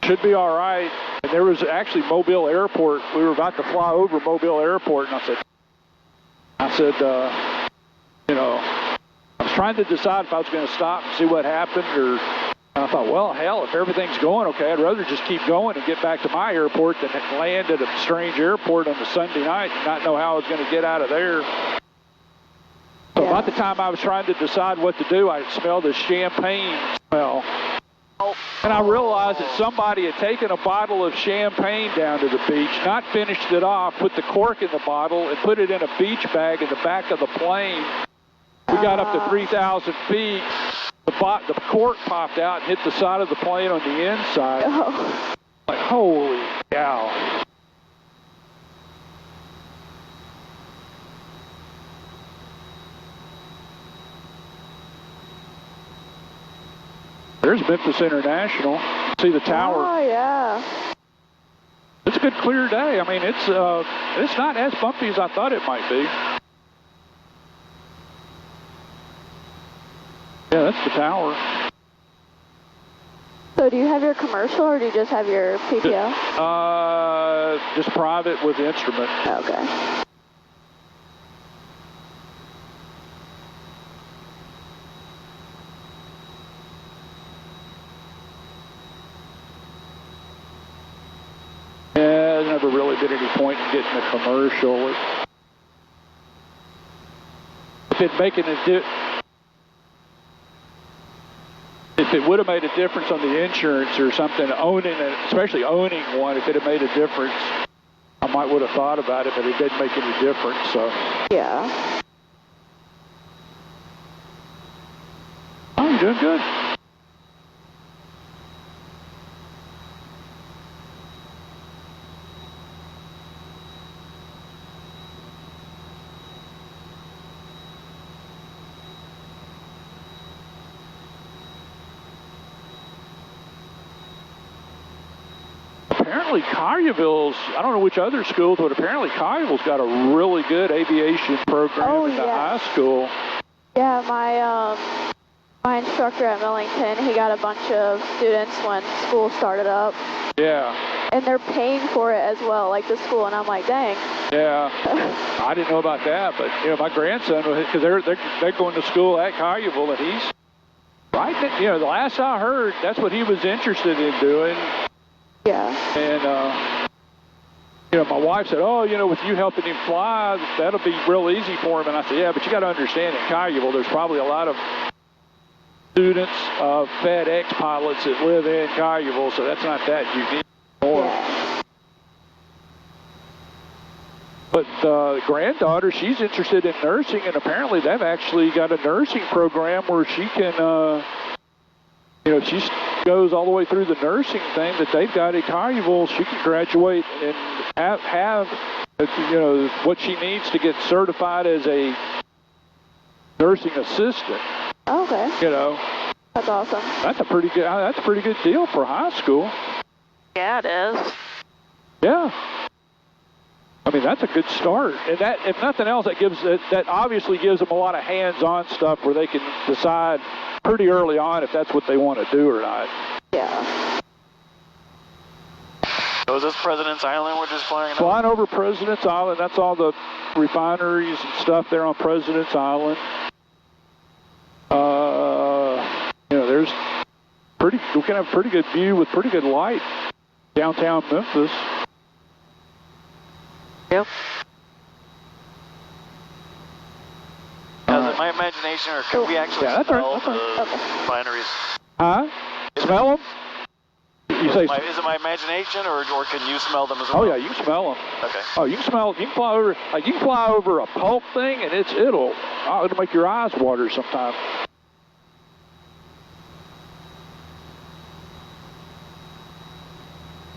should be all right. And there was actually Mobile Airport. We were about to fly over Mobile Airport, and I said, I was trying to decide if I was going to stop and see what happened, and I thought, well, hell, if everything's going okay, I'd rather just keep going and get back to my airport than land at a strange airport on a Sunday night and not know how I was going to get out of there. So about the time I was trying to decide what to do, I smelled a champagne smell. And I realized that somebody had taken a bottle of champagne down to the beach, not finished it off, put the cork in the bottle, and put it in a beach bag in the back of the plane. We got up to 3,000 feet. The cork popped out and hit the side of the plane on the inside. Oh. Like, holy cow. There's Memphis International. See the tower. Oh, yeah. It's a good clear day. I mean, it's not as bumpy as I thought it might be. Yeah, that's the tower. So do you have your commercial or do you just have your PPO? Just private with the instrument. Okay. Yeah, there's never really been any point in getting a commercial. If it would have made a difference on the insurance or something, especially owning one, if it had made a difference, I would have thought about it, but it didn't make any difference, so. Yeah. Oh, you're doing good. Apparently Collierville's, I don't know which other schools, but apparently Collierville's got a really good aviation program in the high school. Yeah, my instructor at Millington, he got a bunch of students when school started up. Yeah. And they're paying for it as well, like the school, and I'm like, dang. Yeah. I didn't know about that, but my grandson, because they're going to school at Collierville, and he's right. The last I heard, that's what he was interested in doing. Yeah. And, my wife said, oh, with you helping him fly, that'll be real easy for him. And I said, yeah, but you got to understand in Collierville, there's probably a lot of students of FedEx pilots that live in Collierville, so that's not that unique anymore. Yeah. But the granddaughter, she's interested in nursing, and apparently they've actually got a nursing program where she can, she goes all the way through the nursing thing that they've got at Collierville. She can graduate and have what she needs to get certified as a nursing assistant. Okay. That's awesome. That's a pretty good deal for high school. Yeah, it is. Yeah. I mean, that's a good start. And that, if nothing else, that obviously gives them a lot of hands-on stuff where they can decide pretty early on if that's what they want to do or not. Yeah. So is this President's Island we're just flying over? Flying over President's Island, that's all the refineries and stuff there on President's Island. We can have a pretty good view with pretty good light downtown Memphis. Yep. Is it my imagination, or can we actually smell the refineries? Huh? Smell them? You say? Is it my imagination, or can you smell them as well? Oh yeah, you can smell them. Okay. Oh, you can smell. You can fly over a pulp thing, and it'll make your eyes water sometimes.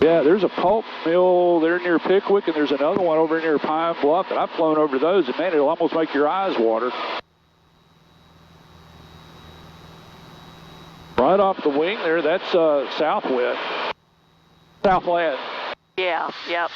Yeah, there's a pulp mill there near Pickwick, and there's another one over near Pine Bluff, and I've flown over those, and man, it'll almost make your eyes water. Right off the wing there, that's Southland. Yeah, yep.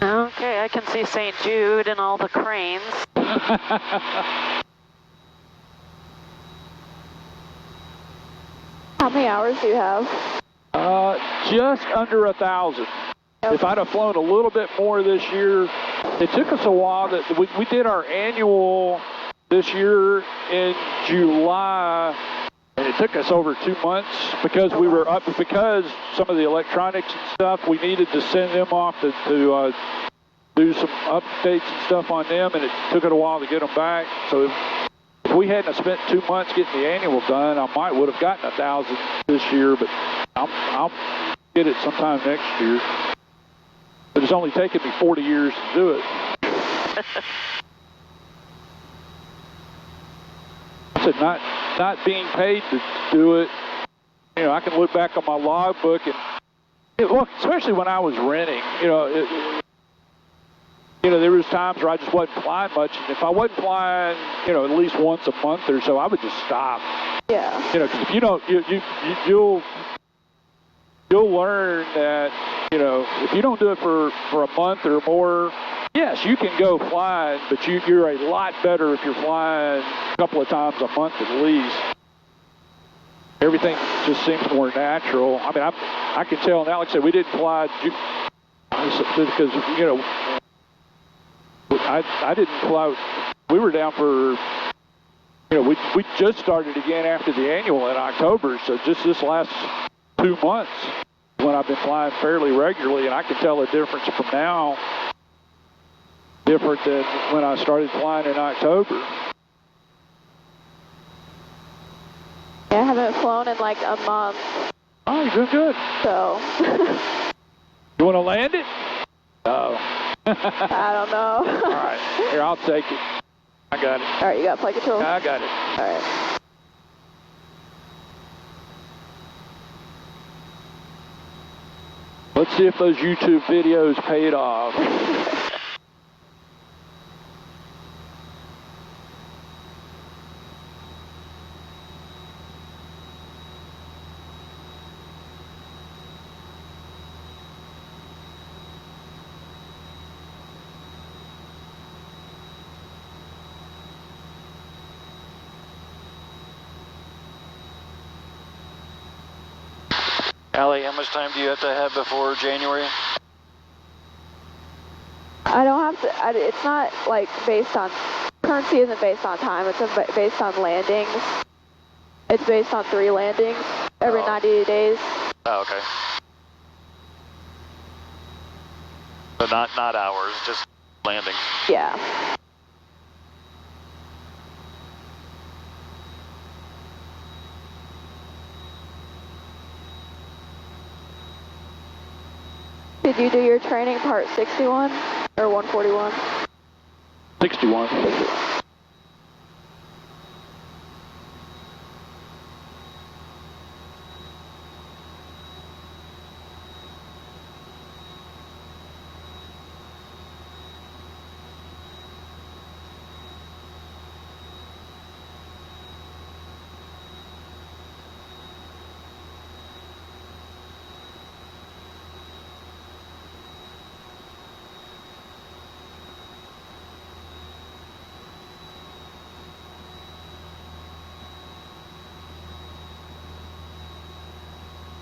Okay, I can see St. Jude and all the cranes. How many hours do you have? Just under 1,000. If I'd have flown a little bit more this year, it took us a while. That we did our annual this year in July, and it took us over 2 months because we were up, because some of the electronics and stuff, we needed to send them off to do some updates and stuff on them, and it took it a while to get them back. So if we hadn't spent 2 months getting the annual done, I would have gotten 1,000 this year, but I'll get it sometime next year. But it's only taken me 40 years to do it. I said not being paid to do it, you know, I can look back on my logbook and, look, especially when I was renting, there was times where I just wasn't flying much, and if I wasn't flying, at least once a month or so, I would just stop. Yeah. Because if you don't, you'll learn that, if you don't do it for a month or more, yes, you can go flying, but you're a lot better if you're flying a couple of times a month at least. Everything just seems more natural. I mean, I can tell now, like I said, we didn't fly because, I didn't fly. We were down for, we just started again after the annual in October, so just this last 2 months when I've been flying fairly regularly, and I can tell a difference from now, different than when I started flying in October. Yeah, I haven't flown in like a month. Oh, you're doing good. So. You want to land it? No. I don't know. All right, here, I'll take it. I got it. All right, you got flight control? I got it. All right. Let's see if those YouTube videos paid off. Allie, how much time do you have to have before January? I don't have to, it's not like based on, currency isn't based on time, it's based on landings. It's based on 3 landings every 90 days. Oh, okay. So not hours, just landings. Yeah. Did you do your training part 61 or 141? 61.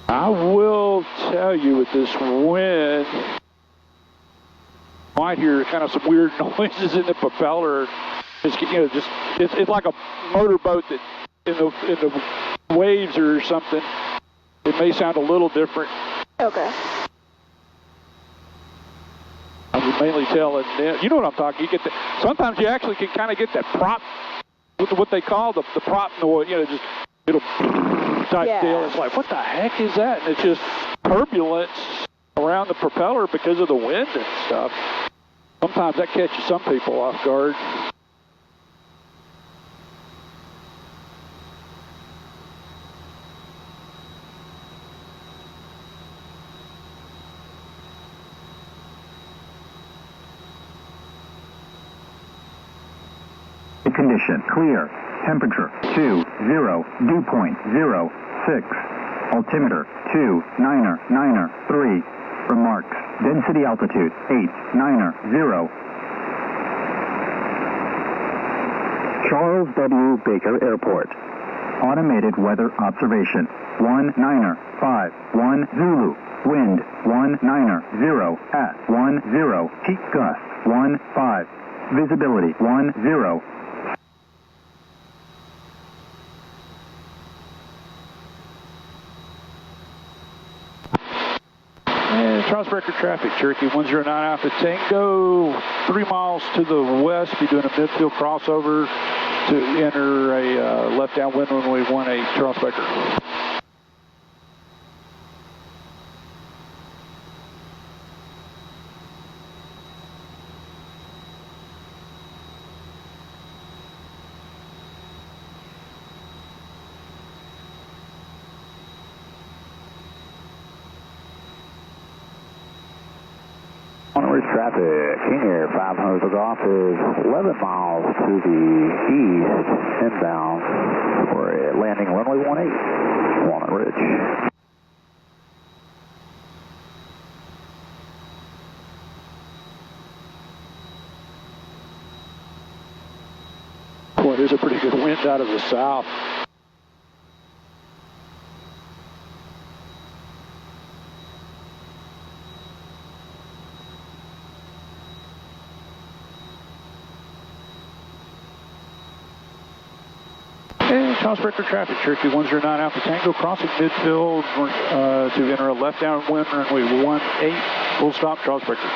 I will tell you with this wind, you might hear kind of some weird noises in the propeller. It's, you know, just it's like a motorboat that in the waves or something. It may sound a little different. Okay. I can mainly tell it. You know what I'm talking. You get sometimes you actually can kind of get that prop, what they call the prop noise. You know, just it'll type deal. It's like, what the heck is that? And it's just turbulence around the propeller because of the wind and stuff. Sometimes that catches some people off guard. Condition clear. Temperature 20. Dew point 06. Altimeter 2993. Remarks. Density altitude 890. Charles W. Baker Airport. Automated weather observation 1951 Zulu. Wind 190 at 10. Peak gust 15. Visibility 10. Charles Breaker traffic, Cherokee 109 Alpha Tango, 3 miles to the west, be doing a midfield crossover to enter a left downwind runway 18, Charles Breaker. Traffic, King Air 500 Golf is 11 miles to the east, inbound for a landing runway 18, Walnut Ridge. Boy, there's a pretty good wind out of the south. Charles Breaker traffic, Cherokee 109 Alpha Tango, crossing midfield to enter a left downwind runway 18, full stop, Charles Breaker.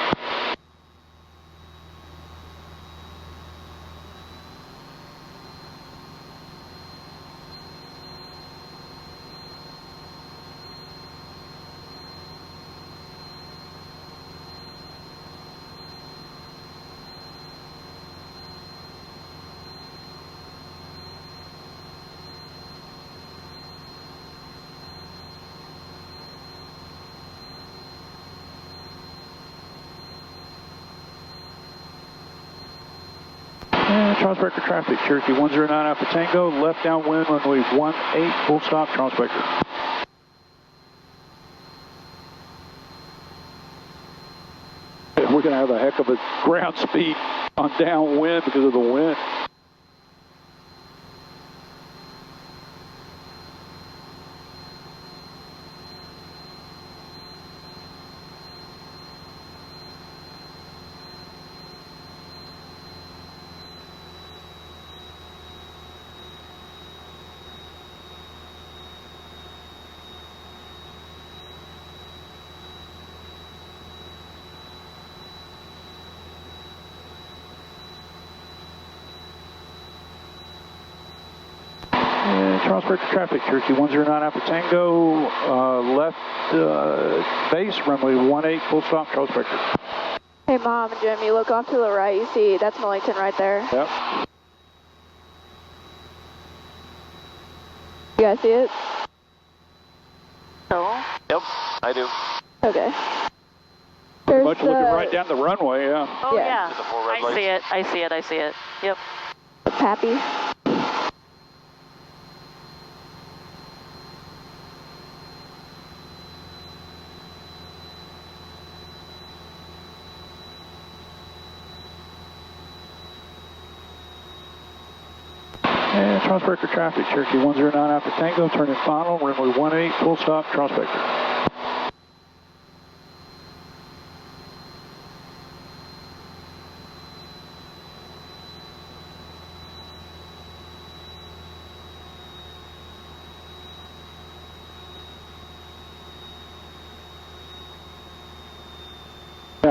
Charles Breaker traffic, Cherokee 109 Alpha Tango, left downwind runway 18, full stop, Charles Breaker. We're going to have a heck of a ground speed on downwind because of the wind. Charles Breaker traffic, Cherokee 109 Alpha Tango, left base, runway 18, full stop, Charles Breaker. Hey, Mom and Jim, you look off to the right, you see, that's Millington right there. Yep. You guys see it? No. Yep, I do. Okay. Pretty much looking right down the runway, yeah. Oh, Yeah. yeah. The 4 red I lights. see it. I see it. I see it. Yep. Pappy. And Charles Breaker traffic, Cherokee 109 Alpha Tango, turning final, runway 18, full stop, Charles Breaker.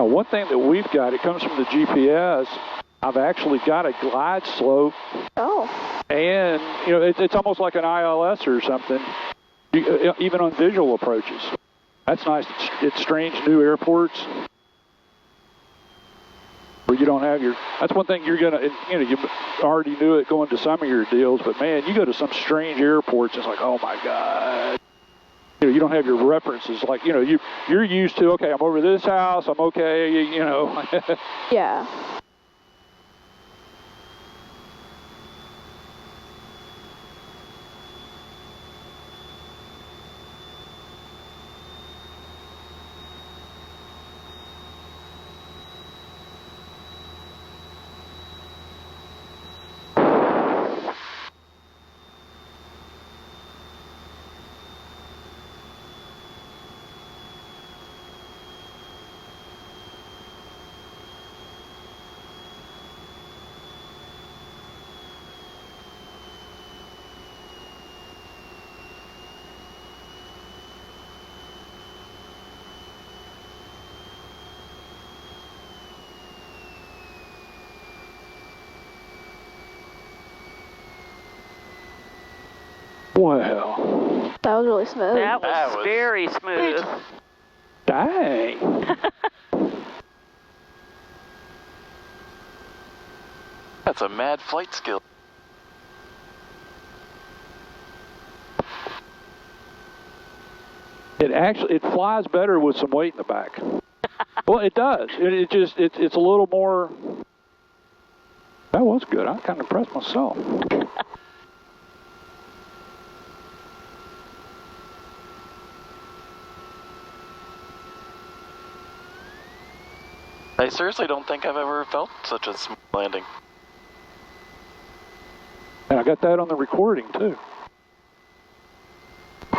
Now, one thing that we've got, it comes from the GPS. I've actually got a glide slope. Oh. And, you know, it's almost like an ILS or something, even on visual approaches. That's nice. It's strange new airports where you don't have your, that's one thing you're going to, you know, you already knew it going to some of your deals, but man, you go to some strange airports, it's like, oh my God. You know, you don't have your references. Like, you know, you're used to, okay, I'm over this house, I'm okay, you know. Yeah. Well, That was really smooth. That was very smooth. dang. That's a mad flight skill. It flies better with some weight in the back. Well, it does. It's a little more. That was good. I'm kind of impressed myself. I seriously don't think I've ever felt such a smooth landing. And I got that on the recording too.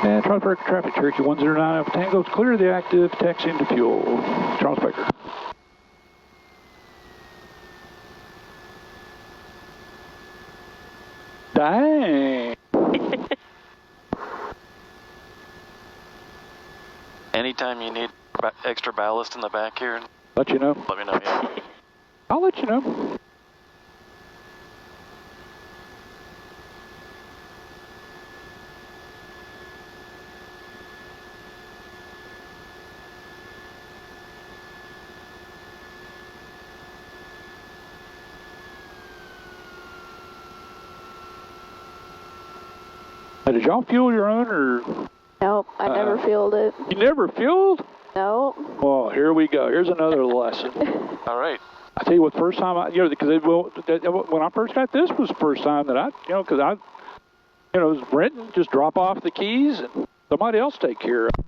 And Charles Baker traffic, Cherokee 109 Alpha Tango, clear the active, taxi into fuel. Charles Baker. Dang. Anytime you need extra ballast in the back here, Let you know. let me know, yeah. I'll let you know. Now, did y'all fuel your own, or Nope, I never fueled it. you never fueled? Nope. Well, here we go. Here's another lesson. All right. I tell you what, first time I, you know, because when I first got this was the first time that I, you know, because I, you know, was renting, just drop off the keys and somebody else take care of it.